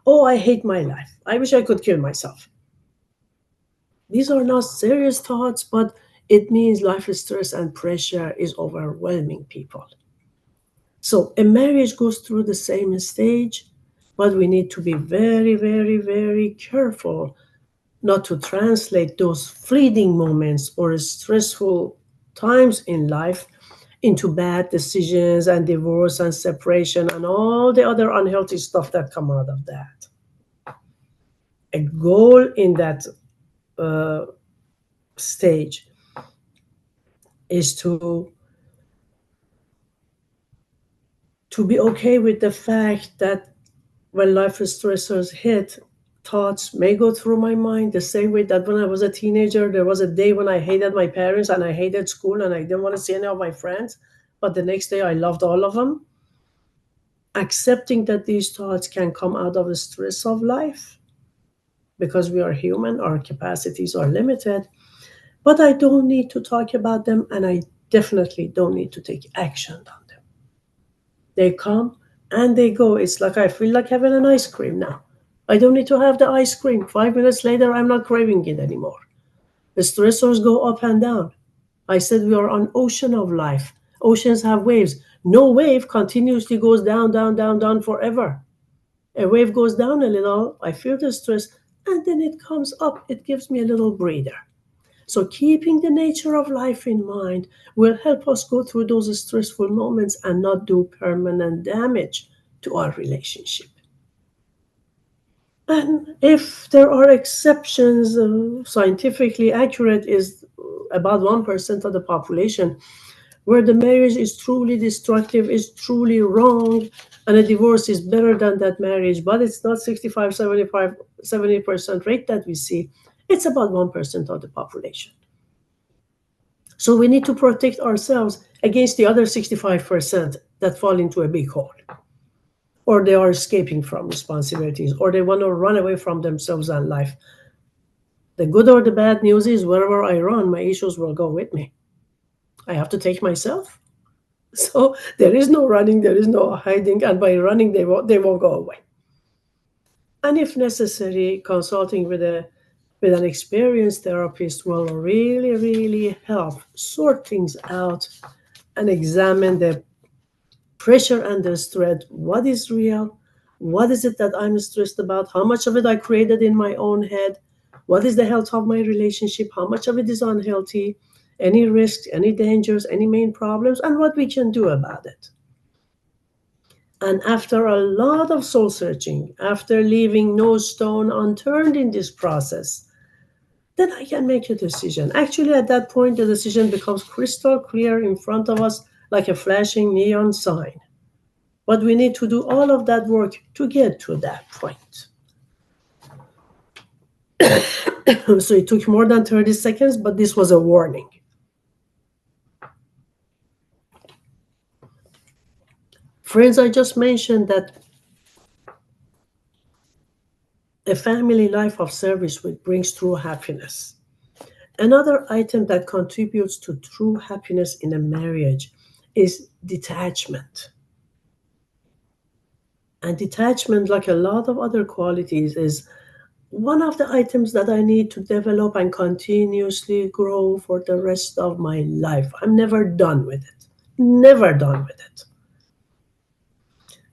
Oh, I hate my life. I wish I could kill myself. These are not serious thoughts, but it means life stress and pressure is overwhelming people. So a marriage goes through the same stage, but we need to be very, very, very careful not to translate those fleeting moments or stressful times in life into bad decisions and divorce and separation and all the other unhealthy stuff that come out of that. A goal in that uh, stage is to be okay with the fact that when life stressors hit, thoughts may go through my mind the same way that when I was a teenager, there was a day when I hated my parents and I hated school and I didn't want to see any of my friends, but the next day I loved all of them. Accepting that these thoughts can come out of the stress of life, because we are human, our capacities are limited, but I don't need to talk about them, and I definitely don't need to take action on them. They come and they go. It's like I feel like having an ice cream now. I don't need to have the ice cream. 5 minutes later, I'm not craving it anymore. The stressors go up and down. I said we are on ocean of life. Oceans have waves. No wave continuously goes down, down, down, down forever. A wave goes down a little, I feel the stress, and then it comes up. It gives me a little breather. So keeping the nature of life in mind will help us go through those stressful moments and not do permanent damage to our relationship. And if there are exceptions, scientifically accurate is about 1% of the population, where the marriage is truly destructive, is truly wrong, and a divorce is better than that marriage, but it's not 65, 75 70% rate that we see, it's about 1% of the population. So we need to protect ourselves against the other 65% that fall into a big hole, or they are escaping from responsibilities, or they want to run away from themselves and life. The good or the bad news is wherever I run, my issues will go with me. I have to take myself. So there is no running, there is no hiding, and by running, they won't go away. And if necessary, consulting with an experienced therapist will really, really help sort things out and examine the pressure and the stress. What is real? What is it that I'm stressed about? How much of it I created in my own head? What is the health of my relationship? How much of it is unhealthy? Any risks, any dangers, any main problems, and what we can do about it. And after a lot of soul searching, after leaving no stone unturned in this process, then I can make a decision. Actually, at that point, the decision becomes crystal clear in front of us like a flashing neon sign. But we need to do all of that work to get to that point. So it took more than 30 seconds, but this was a warning. Friends, I just mentioned that a family life of service which brings true happiness. Another item that contributes to true happiness in a marriage is detachment. And detachment, like a lot of other qualities, is one of the items that I need to develop and continuously grow for the rest of my life. I'm never done with it. Never done with it.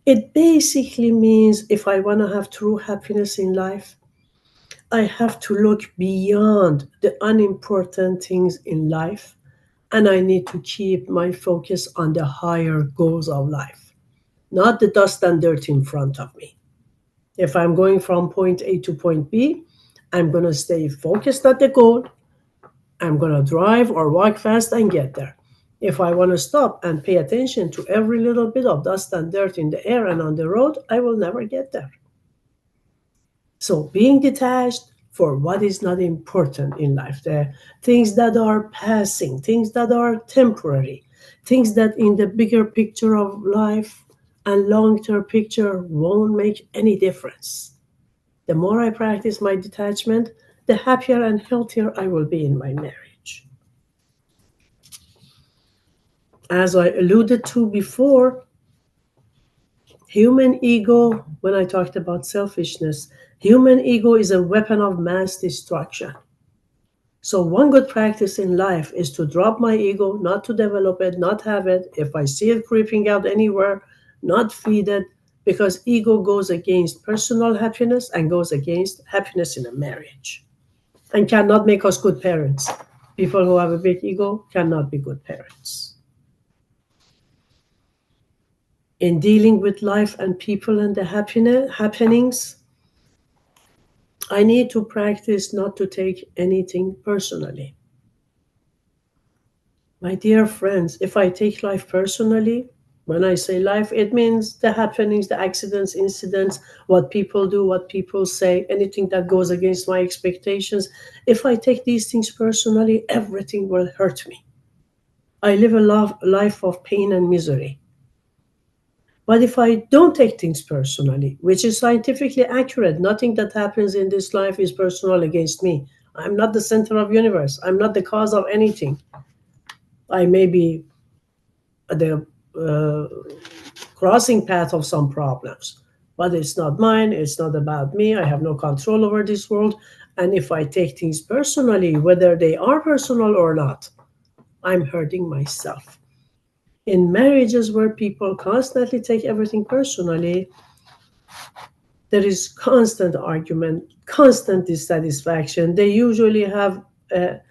It basically means if I want to have true happiness in life, I have to look beyond the unimportant things in life, and I need to keep my focus on the higher goals of life, not the dust and dirt in front of me. If I'm going from point A to point B, I'm going to stay focused at the goal. I'm going to drive or walk fast and get there. If I want to stop and pay attention to every little bit of dust and dirt in the air and on the road, I will never get there. So being detached for what is not important in life, the things that are passing, things that are temporary, things that in the bigger picture of life and long-term picture won't make any difference. The more I practice my detachment, the happier and healthier I will be in my marriage. As I alluded to before, human ego, when I talked about selfishness, human ego is a weapon of mass destruction. So one good practice in life is to drop my ego, not to develop it, not have it. If I see it creeping out anywhere, not feed it, because ego goes against personal happiness and goes against happiness in a marriage and cannot make us good parents. People who have a big ego cannot be good parents. In dealing with life and people and the happenings, I need to practice not to take anything personally. My dear friends, if I take life personally, when I say life, it means the happenings, the accidents, incidents, what people do, what people say, anything that goes against my expectations. If I take these things personally, everything will hurt me. I live a life of pain and misery. But if I don't take things personally, which is scientifically accurate, nothing that happens in this life is personal against me. I'm not the center of the universe. I'm not the cause of anything. I may be the crossing path of some problems, but it's not mine. It's not about me. I have no control over this world. And if I take things personally, whether they are personal or not, I'm hurting myself. In marriages where people constantly take everything personally, there is constant argument, constant dissatisfaction. They usually have a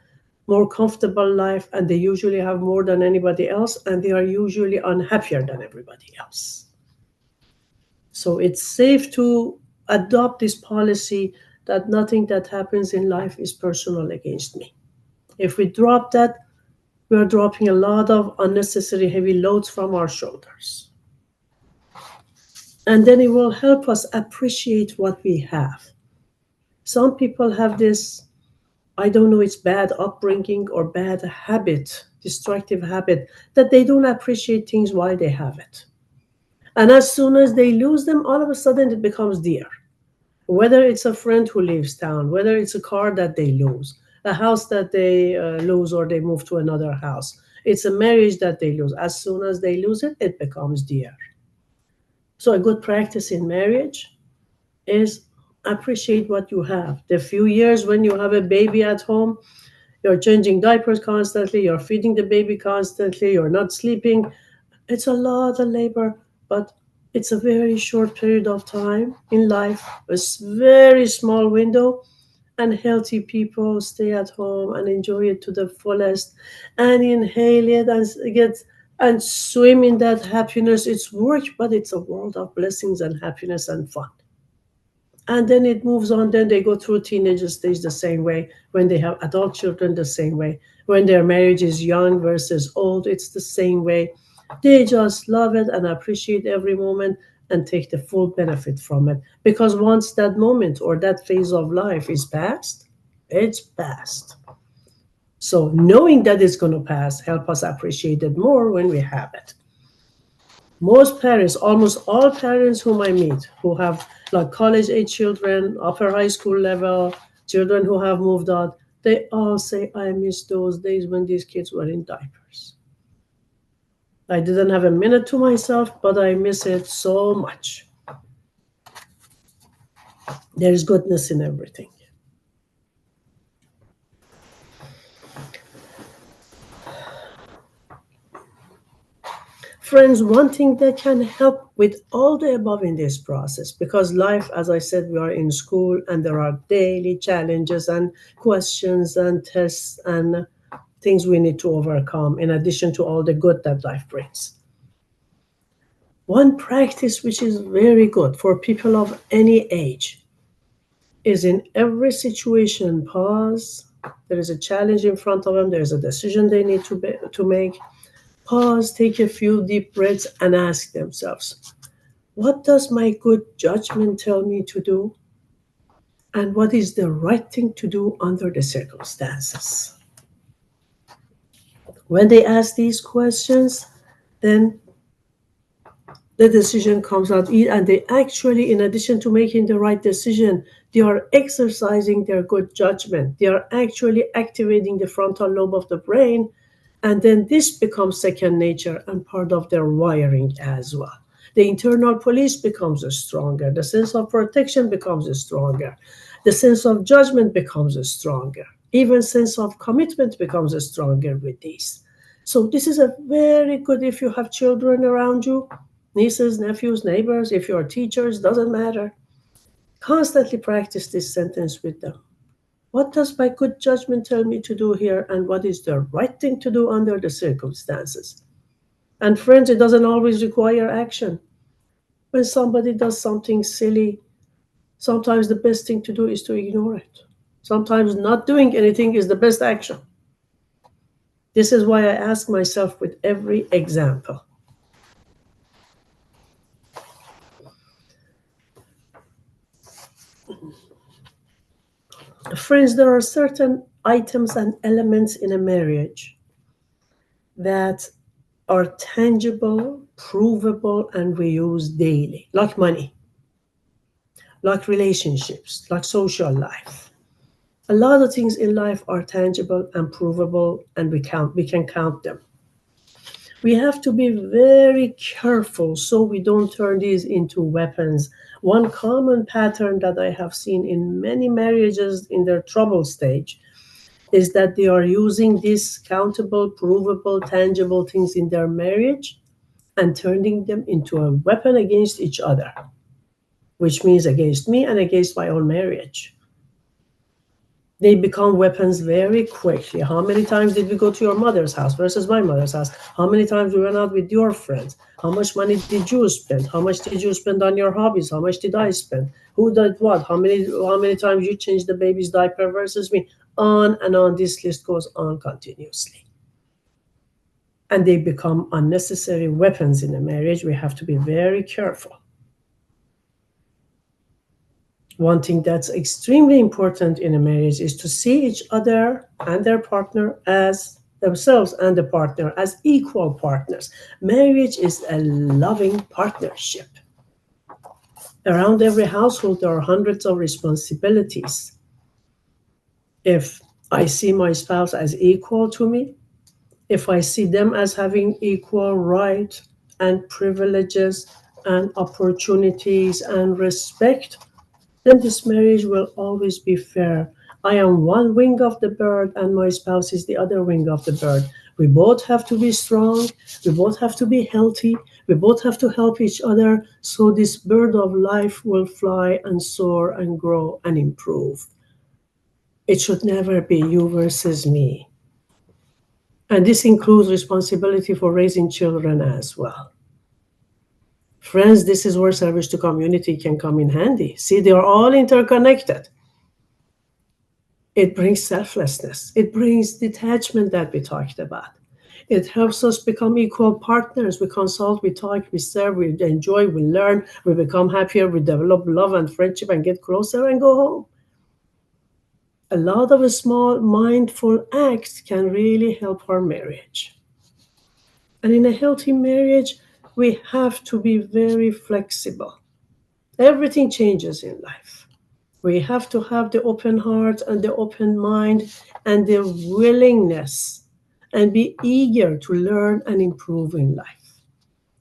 more comfortable life and they usually have more than anybody else and they are usually unhappier than everybody else. So it's safe to adopt this policy that nothing that happens in life is personal against me. If we drop that, we are dropping a lot of unnecessary heavy loads from our shoulders. And then it will help us appreciate what we have. Some people have this, I don't know, it's bad upbringing or bad habit, destructive habit, that they don't appreciate things while they have it. And as soon as they lose them, all of a sudden it becomes dear. Whether it's a friend who leaves town, whether it's a car that they lose, a house that they lose or they move to another house, it's a marriage that they lose. As soon as they lose it, it becomes dear. So a good practice in marriage is appreciate what you have. The few years when you have a baby at home, you're changing diapers constantly, you're feeding the baby constantly, you're not sleeping. It's a lot of labor, but it's a very short period of time in life, a very small window, and healthy people stay at home and enjoy it to the fullest and inhale it and get and swim in that happiness. It's work, but it's a world of blessings and happiness and fun. And then it moves on. Then they go through teenager stage the same way. When they have adult children, the same way. When their marriage is young versus old, it's the same way. They just love it and appreciate every moment and take the full benefit from it. Because once that moment or that phase of life is past, it's past. So knowing that it's going to pass help us appreciate it more when we have it. Most parents, almost all parents whom I meet who have like college age children, upper high school level, children who have moved out, they all say, I miss those days when these kids were in diapers. I didn't have a minute to myself, but I miss it so much. There's goodness in everything. Friends, one thing that can help with all the above in this process, because life, as I said, we are in school and there are daily challenges and questions and tests and things we need to overcome, in addition to all the good that life brings. One practice which is very good for people of any age is in every situation, pause. There is a challenge in front of them, there is a decision they need to make. Pause, take a few deep breaths, and ask themselves, what does my good judgment tell me to do? And what is the right thing to do under the circumstances? When they ask these questions, then the decision comes out, and they actually, in addition to making the right decision, they are exercising their good judgment. They are actually activating the frontal lobe of the brain, and then this becomes second nature and part of their wiring as well. The internal police becomes stronger. The sense of protection becomes stronger. The sense of judgment becomes stronger. Even sense of commitment becomes stronger with these. So this is a very good, if you have children around you, nieces, nephews, neighbors, if you're teachers, doesn't matter. Constantly practice this sentence with them. What does my good judgment tell me to do here, and what is the right thing to do under the circumstances? And friends, it doesn't always require action. When somebody does something silly, sometimes the best thing to do is to ignore it. Sometimes not doing anything is the best action. This is why I ask myself with every example, friends, there are certain items and elements in a marriage that are tangible, provable, and we use daily, like money, like relationships, like social life. A lot of things in life are tangible and provable, and we can count them. We have to be very careful so we don't turn these into weapons. One common pattern that I have seen in many marriages in their trouble stage is that they are using these countable, provable, tangible things in their marriage and turning them into a weapon against each other, which means against me and against my own marriage. They become weapons very quickly. How many times did we go to your mother's house versus my mother's house? How many times we went out with your friends? How much money did you spend? How much did you spend on your hobbies? How much did I spend? Who did what? How many times you changed the baby's diaper versus me? On and on. This list goes on continuously. And they become unnecessary weapons in a marriage. We have to be very careful. One thing that's extremely important in a marriage is to see each other and their partner as themselves and the partner as equal partners. Marriage is a loving partnership. Around every household, there are hundreds of responsibilities. If I see my spouse as equal to me, if I see them as having equal rights and privileges and opportunities and respect, then this marriage will always be fair. I am one wing of the bird and my spouse is the other wing of the bird. We both have to be strong, we both have to be healthy, we both have to help each other so this bird of life will fly and soar and grow and improve. It should never be you versus me. And this includes responsibility for raising children as well. Friends, this is where service to community can come in handy. See, they are all interconnected. It brings selflessness. It brings detachment that we talked about. It helps us become equal partners. We consult, we talk, we serve, we enjoy, we learn, we become happier, we develop love and friendship and get closer and go home. A lot of small mindful acts can really help our marriage. And in a healthy marriage, we have to be very flexible. Everything changes in life. We have to have the open heart and the open mind and the willingness and be eager to learn and improve in life.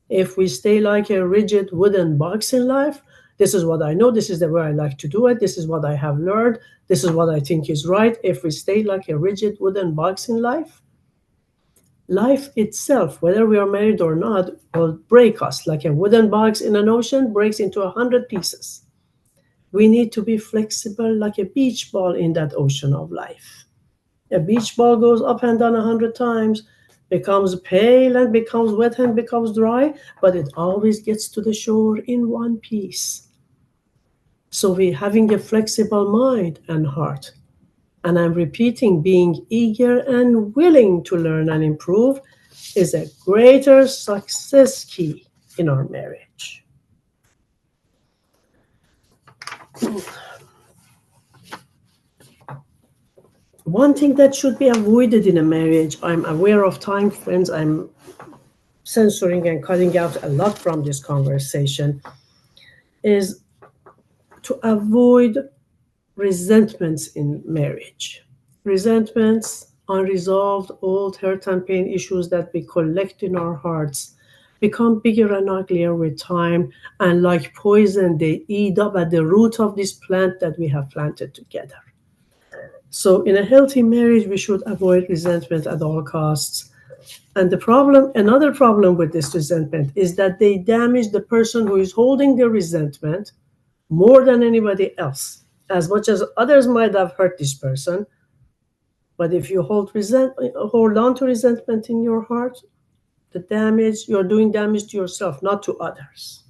If we stay like a rigid wooden box in life, this is what I know, this is the way I like to do it, this is what I have learned, this is what I think is right. If we stay like a rigid wooden box in life, life itself, whether we are married or not, will break us like a wooden box in an ocean breaks into 100 pieces. We need to be flexible like a beach ball in that ocean of life. A beach ball goes up and down 100 times, becomes pale and becomes wet and becomes dry, but it always gets to the shore in one piece. So we're having a flexible mind and heart. And I'm repeating, being eager and willing to learn and improve is a greater success key in our marriage. One thing that should be avoided in a marriage, I'm aware of time, friends, I'm censoring and cutting out a lot from this conversation, is to avoid resentments in marriage. Resentments, unresolved old hurt and pain issues that we collect in our hearts become bigger and uglier with time, and like poison, they eat up at the root of this plant that we have planted together. So, in a healthy marriage, we should avoid resentment at all costs. And another problem with this resentment is that they damage the person who is holding the resentment more than anybody else. As much as others might have hurt this person, but if you hold on to resentment in your heart, you're doing damage to yourself, not to others.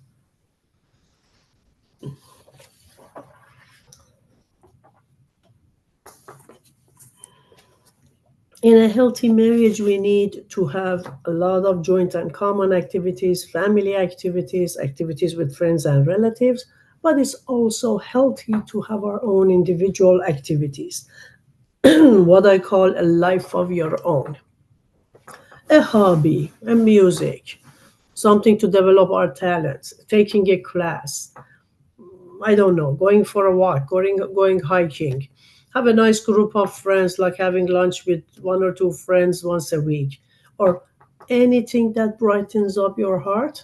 In a healthy marriage, we need to have a lot of joint and common activities, family activities, activities with friends and relatives, but it's also healthy to have our own individual activities, what I call a life of your own, a hobby, a music, something to develop our talents, taking a class, I don't know, going for a walk, going hiking. Have a nice group of friends, like having lunch with one or two friends once a week, or anything that brightens up your heart.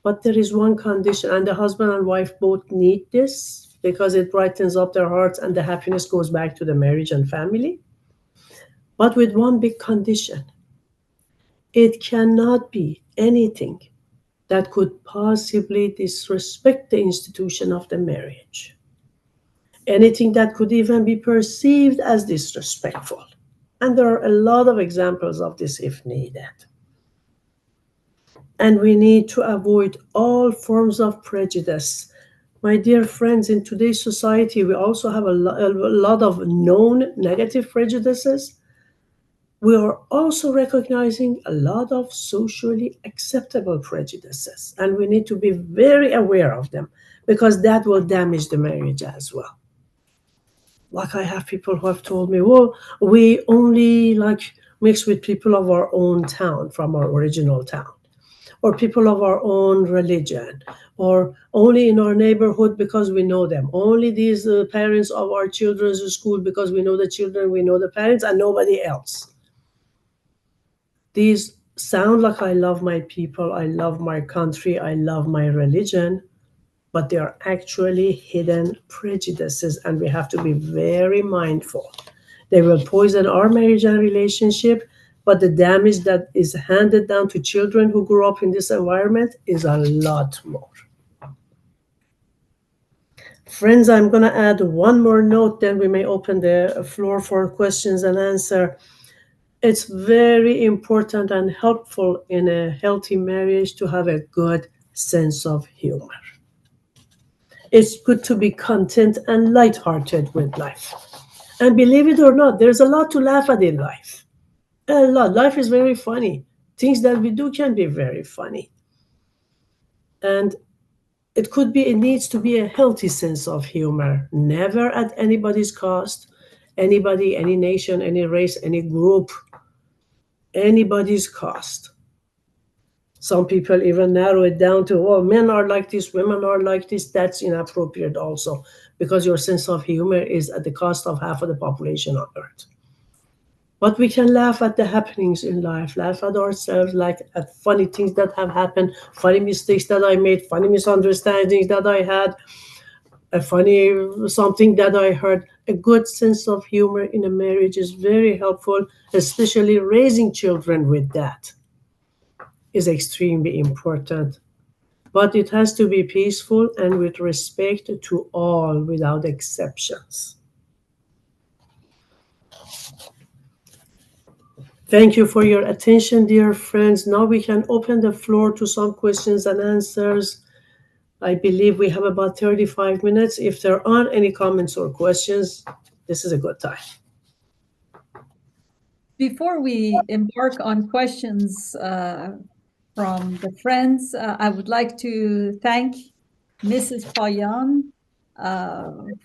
But there is one condition, and the husband and wife both need this because it brightens up their hearts and the happiness goes back to the marriage and family. But with one big condition, it cannot be anything that could possibly disrespect the institution of the marriage. Anything that could even be perceived as disrespectful. And there are a lot of examples of this if needed. And we need to avoid all forms of prejudice. My dear friends, in today's society, we also have a lot of known negative prejudices. We are also recognizing a lot of socially acceptable prejudices, and we need to be very aware of them because that will damage the marriage as well. Like I have people who have told me, well, we only like mix with people of our own town, from our original town, or people of our own religion, or only in our neighborhood because we know them, only these parents of our children's school because we know the children, we know the parents, and nobody else. These sound like I love my people, I love my country, I love my religion, but they are actually hidden prejudices, and we have to be very mindful. They will poison our marriage and relationship, but the damage that is handed down to children who grew up in this environment is a lot more. Friends, I'm going to add one more note, then we may open the floor for questions and answer. It's very important and helpful in a healthy marriage to have a good sense of humor. It's good to be content and lighthearted with life. And believe it or not, there's a lot to laugh at in life. A lot. Life is very funny. Things that we do can be very funny. And it needs to be a healthy sense of humor, never at anybody's cost, anybody, any nation, any race, any group, anybody's cost. Some people even narrow it down to, oh, men are like this, women are like this. That's inappropriate also, because your sense of humor is at the cost of half of the population on Earth. But we can laugh at the happenings in life, laugh at ourselves, like at funny things that have happened, funny mistakes that I made, funny misunderstandings that I had, a funny something that I heard. A good sense of humor in a marriage is very helpful, especially raising children with that is extremely important. But it has to be peaceful and with respect to all without exceptions. Thank you for your attention, dear friends. Now we can open the floor to some questions and answers. I believe we have about 35 minutes. If there aren't any comments or questions, this is a good time. Before we embark on questions from the friends, I would like to thank Mrs. Payan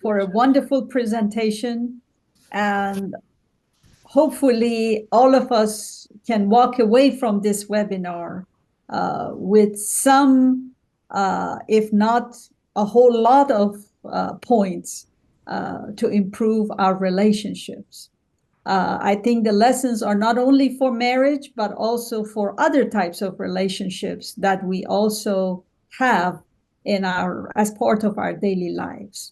for a wonderful presentation, and hopefully all of us can walk away from this webinar with some, if not a whole lot of points to improve our relationships. I think the lessons are not only for marriage, but also for other types of relationships that we also have as part of our daily lives.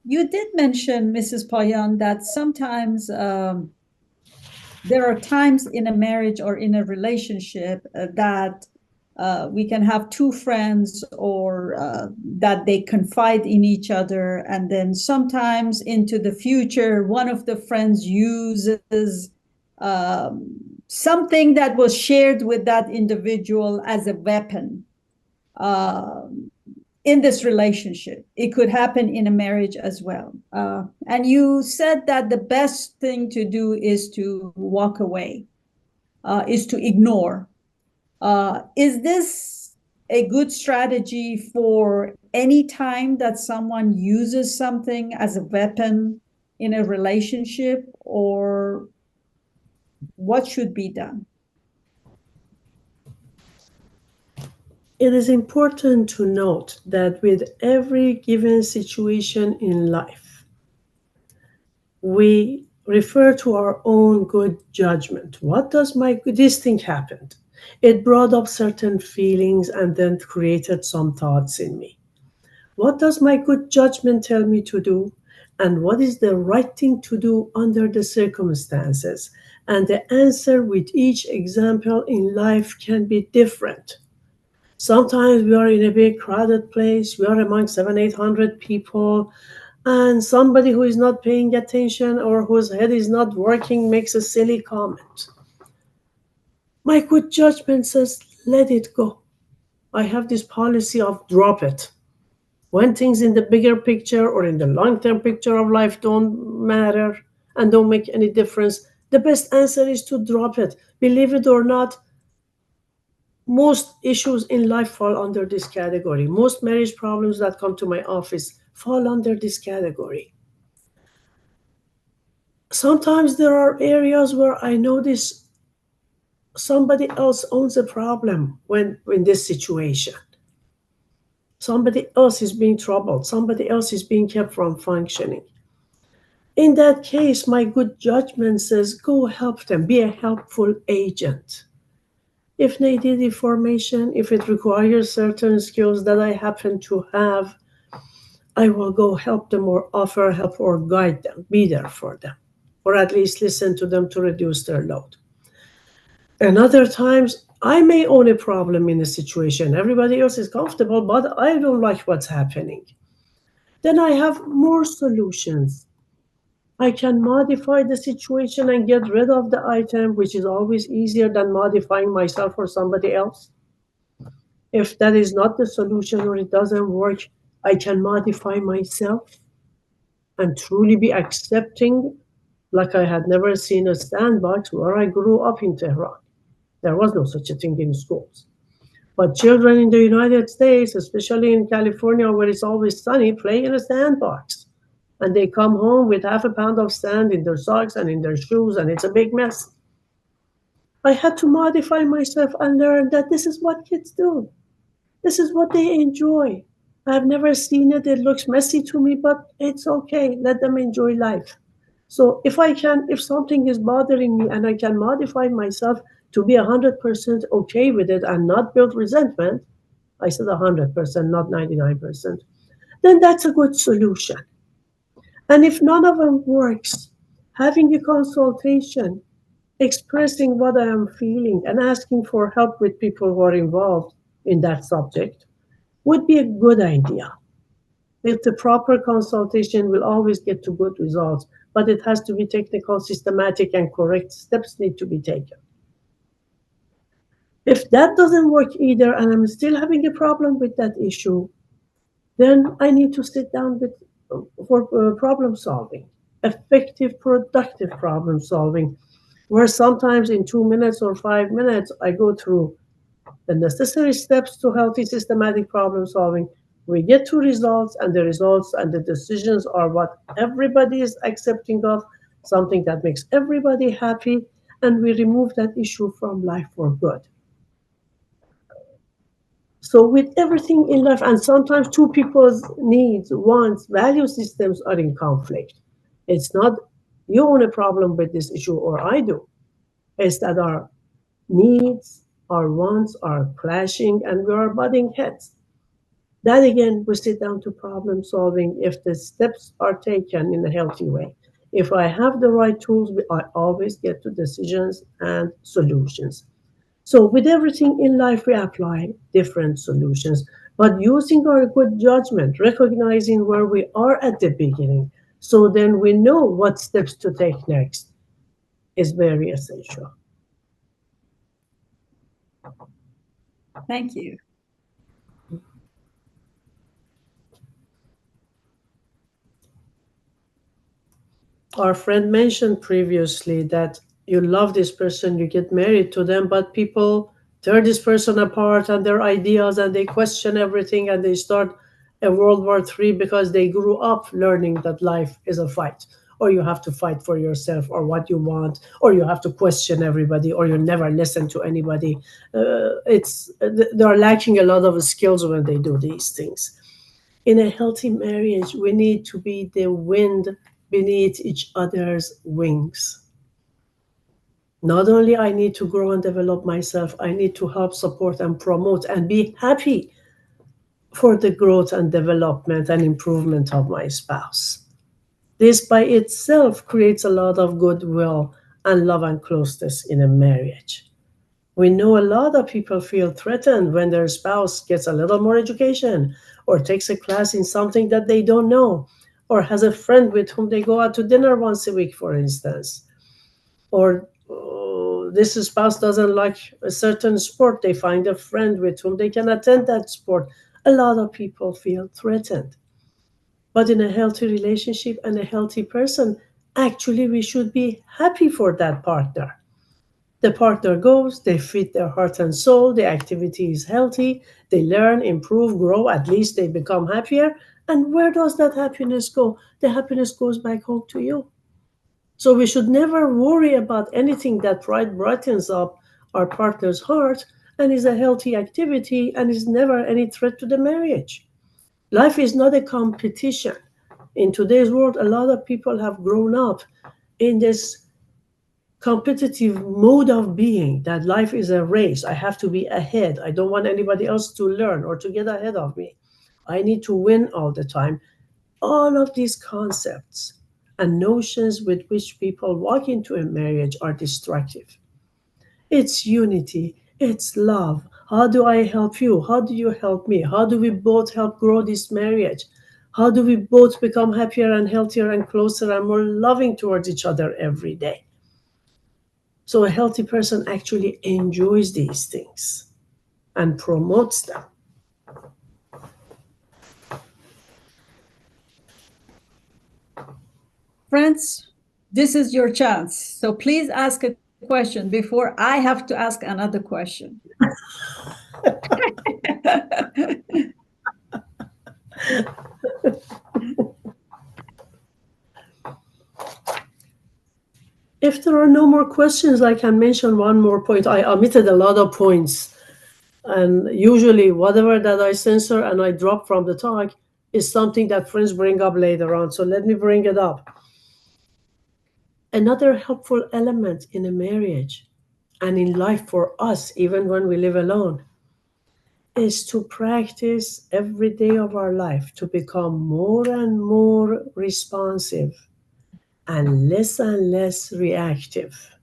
You did mention, Mrs. Payan, that sometimes there are times in a marriage or in a relationship that we can have two friends, or that they confide in each other, and then sometimes into the future one of the friends uses something that was shared with that individual as a weapon in this relationship. It could happen in a marriage as well. And you said that the best thing to do is to walk away, is to ignore. Is this a good strategy for any time that someone uses something as a weapon in a relationship, or what should be done? It is important to note that with every given situation in life, we refer to our own good judgment. This thing happened. It brought up certain feelings and then created some thoughts in me. What does my good judgment tell me to do? And what is the right thing to do under the circumstances? And the answer with each example in life can be different. Sometimes we are in a big crowded place, we are among 700-800 people, and somebody who is not paying attention or whose head is not working makes a silly comment. My good judgment says, let it go. I have this policy of drop it. When things in the bigger picture or in the long-term picture of life don't matter and don't make any difference, the best answer is to drop it. Believe it or not, Most issues in life fall under this category. Most marriage problems that come to my office fall under this category. Sometimes there are areas where I notice somebody else owns a problem when in this situation. Somebody else is being troubled. Somebody else is being kept from functioning. In that case, my good judgment says go help them, be a helpful agent. If they need information, if it requires certain skills that I happen to have, I will go help them or offer help or guide them, be there for them, or at least listen to them to reduce their load. And other times, I may own a problem in a situation. Everybody else is comfortable, but I don't like what's happening. Then I have more solutions. I can modify the situation and get rid of the item, which is always easier than modifying myself or somebody else. If that is not the solution or it doesn't work, I can modify myself and truly be accepting, like I had never seen a sandbox where I grew up in Tehran. There was no such a thing in schools. But children in the United States, especially in California where it's always sunny, play in a sandbox. And they come home with half a pound of sand in their socks and in their shoes, and it's a big mess. I had to modify myself and learn that this is what kids do. This is what they enjoy. I've never seen it. It looks messy to me, but it's okay. Let them enjoy life. So if something is bothering me and I can modify myself to be 100% okay with it and not build resentment, I said 100%, not 99%, then that's a good solution. And if none of them works, having a consultation, expressing what I am feeling and asking for help with people who are involved in that subject would be a good idea. If the proper consultation will always get to good results, but it has to be technical, systematic, and correct steps need to be taken. If that doesn't work either, and I'm still having a problem with that issue, then I need to sit down for problem solving, effective, productive problem solving, where sometimes in 2 minutes or 5 minutes, I go through the necessary steps to healthy systematic problem solving. We get to results, and the results and the decisions are what everybody is accepting of, something that makes everybody happy, and we remove that issue from life for good. So with everything in life, and sometimes two people's needs, wants, value systems are in conflict. It's not you own a problem with this issue or I do. It's that our needs, our wants are clashing and we are butting heads. That again, we sit down to problem solving if the steps are taken in a healthy way. If I have the right tools, I always get to decisions and solutions. So with everything in life, we apply different solutions, but using our good judgment, recognizing where we are at the beginning, so then we know what steps to take next is very essential. Thank you. Our friend mentioned previously that you love this person, you get married to them, but people tear this person apart and their ideas and they question everything and they start a World War III because they grew up learning that life is a fight, or you have to fight for yourself or what you want, or you have to question everybody, or you never listen to anybody. They're lacking a lot of skills when they do these things. In a healthy marriage, we need to be the wind beneath each other's wings. Not only I need to grow and develop myself, I need to help support and promote and be happy for the growth and development and improvement of my spouse. This by itself creates a lot of goodwill and love and closeness in a marriage. We know a lot of people feel threatened when their spouse gets a little more education or takes a class in something that they don't know, or has a friend with whom they go out to dinner once a week, for instance. Or this spouse doesn't like a certain sport, they find a friend with whom they can attend that sport. A lot of people feel threatened. But in a healthy relationship and a healthy person, actually we should be happy for that partner. The partner goes, they feed their heart and soul, the activity is healthy, they learn, improve, grow, at least they become happier. And where does that happiness go? The happiness goes back home to you. So we should never worry about anything that brightens up our partner's heart and is a healthy activity and is never any threat to the marriage. Life is not a competition. In today's world, a lot of people have grown up in this competitive mode of being that life is a race. I have to be ahead. I don't want anybody else to learn or to get ahead of me. I need to win all the time. All of these concepts and notions with which people walk into a marriage are destructive. It's unity, it's love. How do I help you? How do you help me? How do we both help grow this marriage? How do we both become happier and healthier and closer and more loving towards each other every day? So a healthy person actually enjoys these things and promotes them. Friends, this is your chance. So please ask a question before I have to ask another question. If there are no more questions, I can mention one more point. I omitted a lot of points. And usually, whatever that I censor and I drop from the talk is something that friends bring up later on. So let me bring it up. Another helpful element in a marriage and in life for us, even when we live alone, is to practice every day of our life to become more and more responsive and less reactive.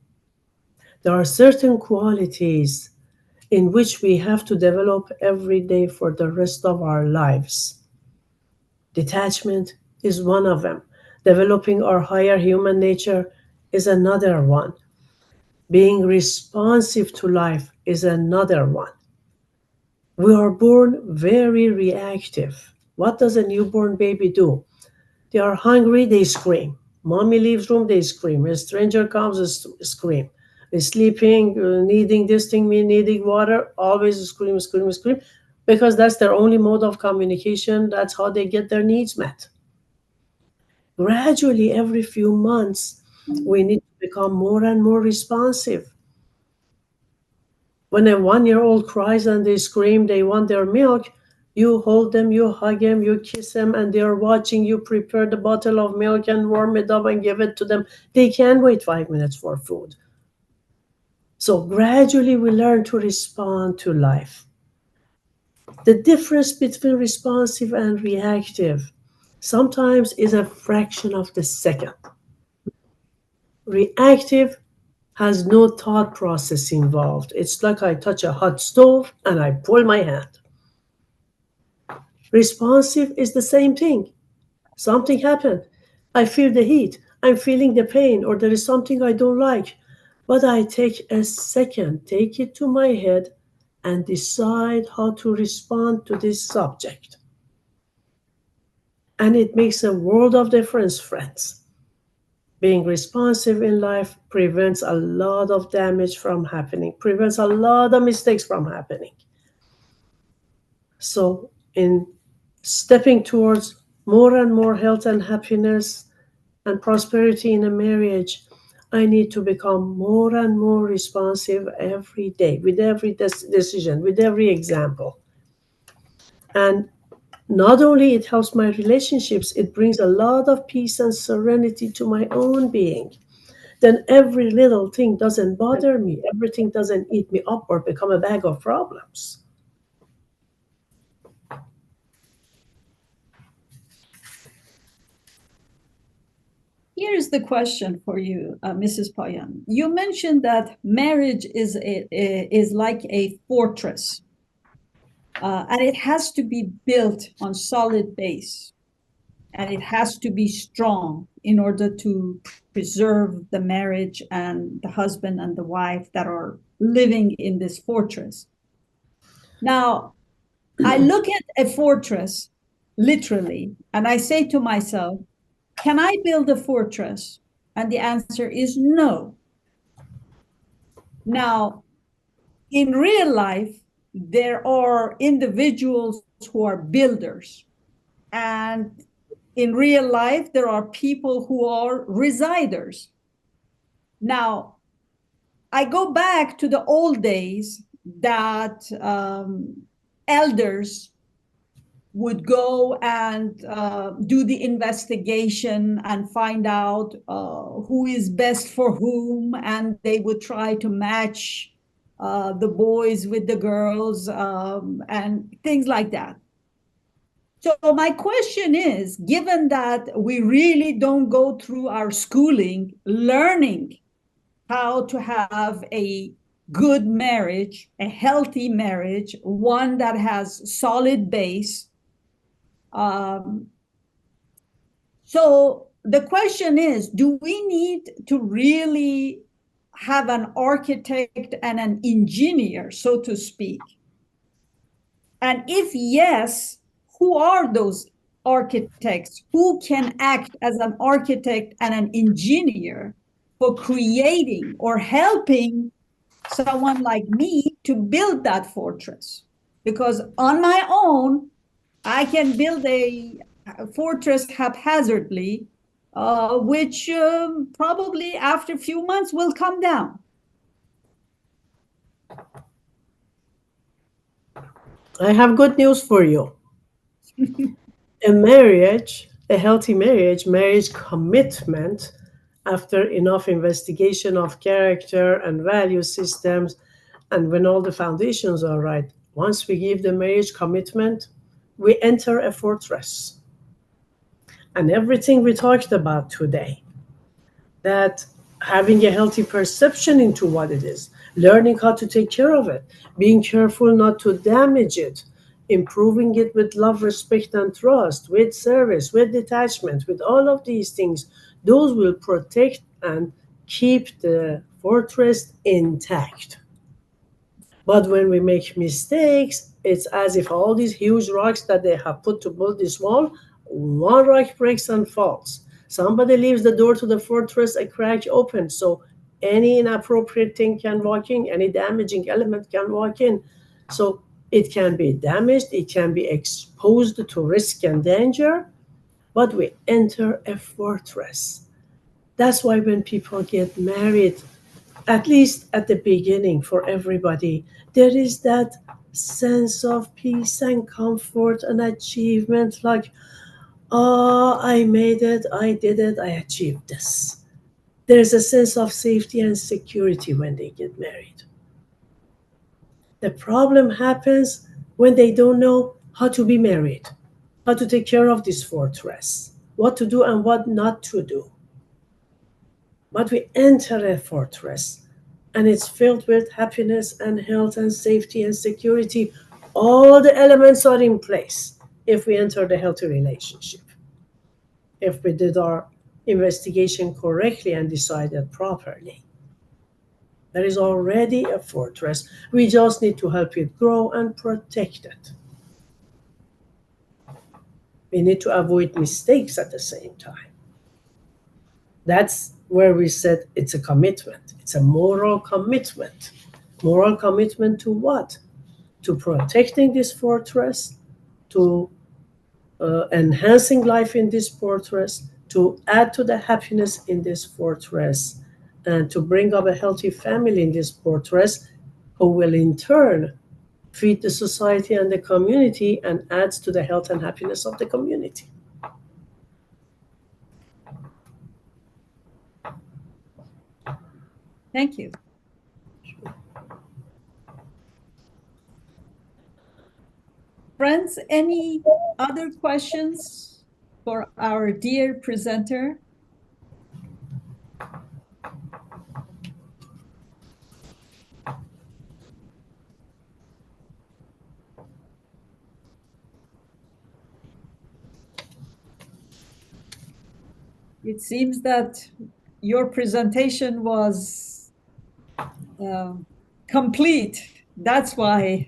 There are certain qualities in which we have to develop every day for the rest of our lives. Detachment is one of them. Developing our higher human nature is another one. Being responsive to life is another one. We are born very reactive. What does a newborn baby do? They are hungry, they scream. Mommy leaves room, they scream. A stranger comes, they scream. They're sleeping, needing this thing, me needing water, always scream, scream, scream, because that's their only mode of communication. That's how they get their needs met. Gradually, every few months, we need to become more and more responsive. When a 1 year old cries and they scream, they want their milk, you hold them, you hug them, you kiss them, and they are watching you prepare the bottle of milk and warm it up and give it to them. They can't wait 5 minutes for food. So gradually we learn to respond to life. The difference between responsive and reactive sometimes is a fraction of the second. Reactive has no thought process involved. It's like I touch a hot stove and I pull my hand. Responsive is the same thing. Something happened. I feel the heat. I'm feeling the pain, or there is something I don't like. But I take a second, take it to my head, and decide how to respond to this subject. And it makes a world of difference, friends. Being responsive in life prevents a lot of damage from happening, prevents a lot of mistakes from happening. So, in stepping towards more and more health and happiness and prosperity in a marriage, I need to become more and more responsive every day, with every decision, with every example. And not only it helps my relationships, it brings a lot of peace and serenity to my own being. Then every little thing doesn't bother me, everything doesn't eat me up or become a bag of problems. Here is the question for you, Mrs. Payan. You mentioned that marriage is like a fortress, and it has to be built on solid base, and it has to be strong in order to preserve the marriage and the husband and the wife that are living in this fortress. Now, I look at a fortress literally, and I say to myself, can I build a fortress? And the answer is no. Now, in real life, there are individuals who are builders. And in real life, there are people who are residers. Now, I go back to the old days that elders would go and do the investigation and find out who is best for whom, and they would try to match the boys with the girls and things like that. So my question is, given that we really don't go through our schooling learning how to have a good marriage, a healthy marriage, one that has solid base. So the question is, do we need to really have an architect and an engineer, so to speak? And if yes, who are those architects? Who can act as an architect and an engineer for creating or helping someone like me to build that fortress? Because on my own, I can build a fortress haphazardly, which probably after a few months will come down. I have good news for you. A marriage, a healthy marriage commitment after enough investigation of character and value systems, and when all the foundations are right, once we give the marriage commitment, we enter a fortress. And everything we talked about today, that having a healthy perception into what it is, learning how to take care of it, being careful not to damage it, improving it with love, respect, and trust, with service, with detachment, with all of these things, those will protect and keep the fortress intact. But when we make mistakes, it's as if all these huge rocks that they have put to build this wall, one rock breaks and falls. Somebody leaves the door to the fortress a crack open, so any inappropriate thing can walk in, any damaging element can walk in. So it can be damaged, it can be exposed to risk and danger, but we enter a fortress. That's why when people get married, at least at the beginning for everybody, there is that sense of peace and comfort and achievement, like, oh, I made it, I did it, I achieved this. There's a sense of safety and security when they get married. The problem happens when they don't know how to be married, how to take care of this fortress, what to do and what not to do. But we enter a fortress and it's filled with happiness and health and safety and security. All the elements are in place if we enter the healthy relationship. If we did our investigation correctly and decided properly. There is already a fortress. We just need to help it grow and protect it. We need to avoid mistakes at the same time. That's where we said it's a commitment. It's a moral commitment. Moral commitment to what? To protecting this fortress, to enhancing life in this fortress, to add to the happiness in this fortress, and to bring up a healthy family in this fortress, who will in turn feed the society and the community and adds to the health and happiness of the community. Thank you. Friends, any other questions for our dear presenter? It seems that your presentation was complete. That's why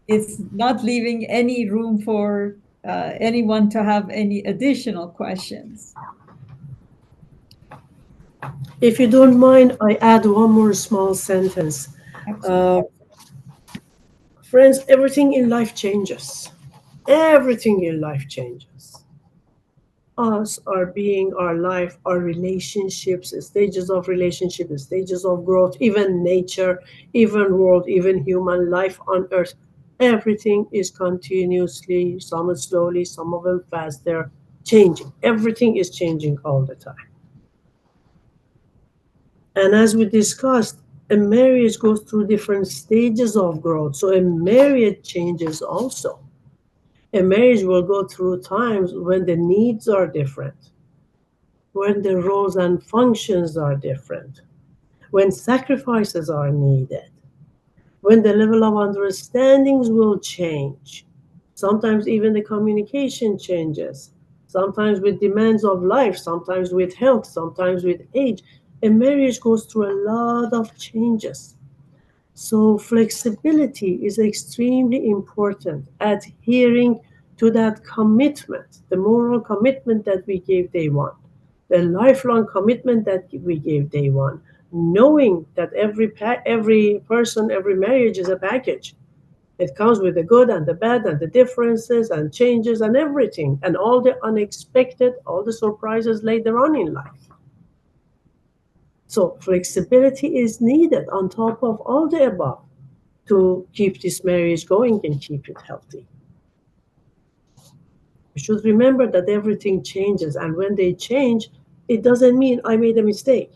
it's not leaving any room for anyone to have any additional questions. If you don't mind, I add one more small sentence. Absolutely. Friends, everything in life changes. Everything in life changes. Us, our being, our life, our relationships, stages of relationship, stages of growth, even nature, even world, even human life on earth. Everything is continuously, some slowly, some of them faster, changing. Everything is changing all the time. And as we discussed, a marriage goes through different stages of growth. So a marriage changes also. A marriage will go through times when the needs are different, when the roles and functions are different, when sacrifices are needed, when the level of understandings will change. Sometimes even the communication changes, sometimes with demands of life, sometimes with health, sometimes with age. A marriage goes through a lot of changes. So flexibility is extremely important. Adhering to that commitment, the moral commitment that we gave day one, the lifelong commitment that we gave day one, knowing that every person, every marriage is a package. It comes with the good and the bad and the differences and changes and everything and all the unexpected, all the surprises later on in life. So flexibility is needed on top of all the above to keep this marriage going and keep it healthy. You should remember that everything changes, and when they change, it doesn't mean I made a mistake.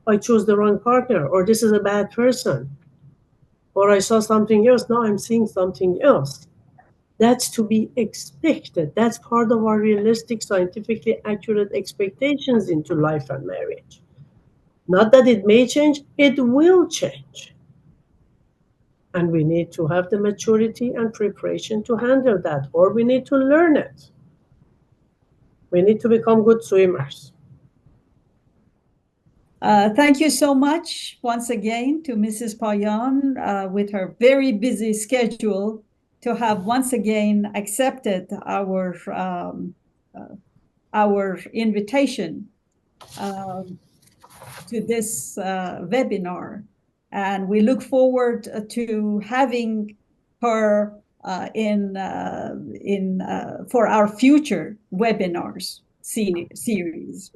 I chose the wrong partner, or this is a bad person, or I saw something else. Now I'm seeing something else. That's to be expected. That's part of our realistic, scientifically accurate expectations into life and marriage. Not that it may change, it will change. And we need to have the maturity and preparation to handle that, or we need to learn it. We need to become good swimmers. Thank you so much once again to Mrs. Payan with her very busy schedule to have once again accepted our invitation to this webinar. And we look forward to having her for our future webinars series.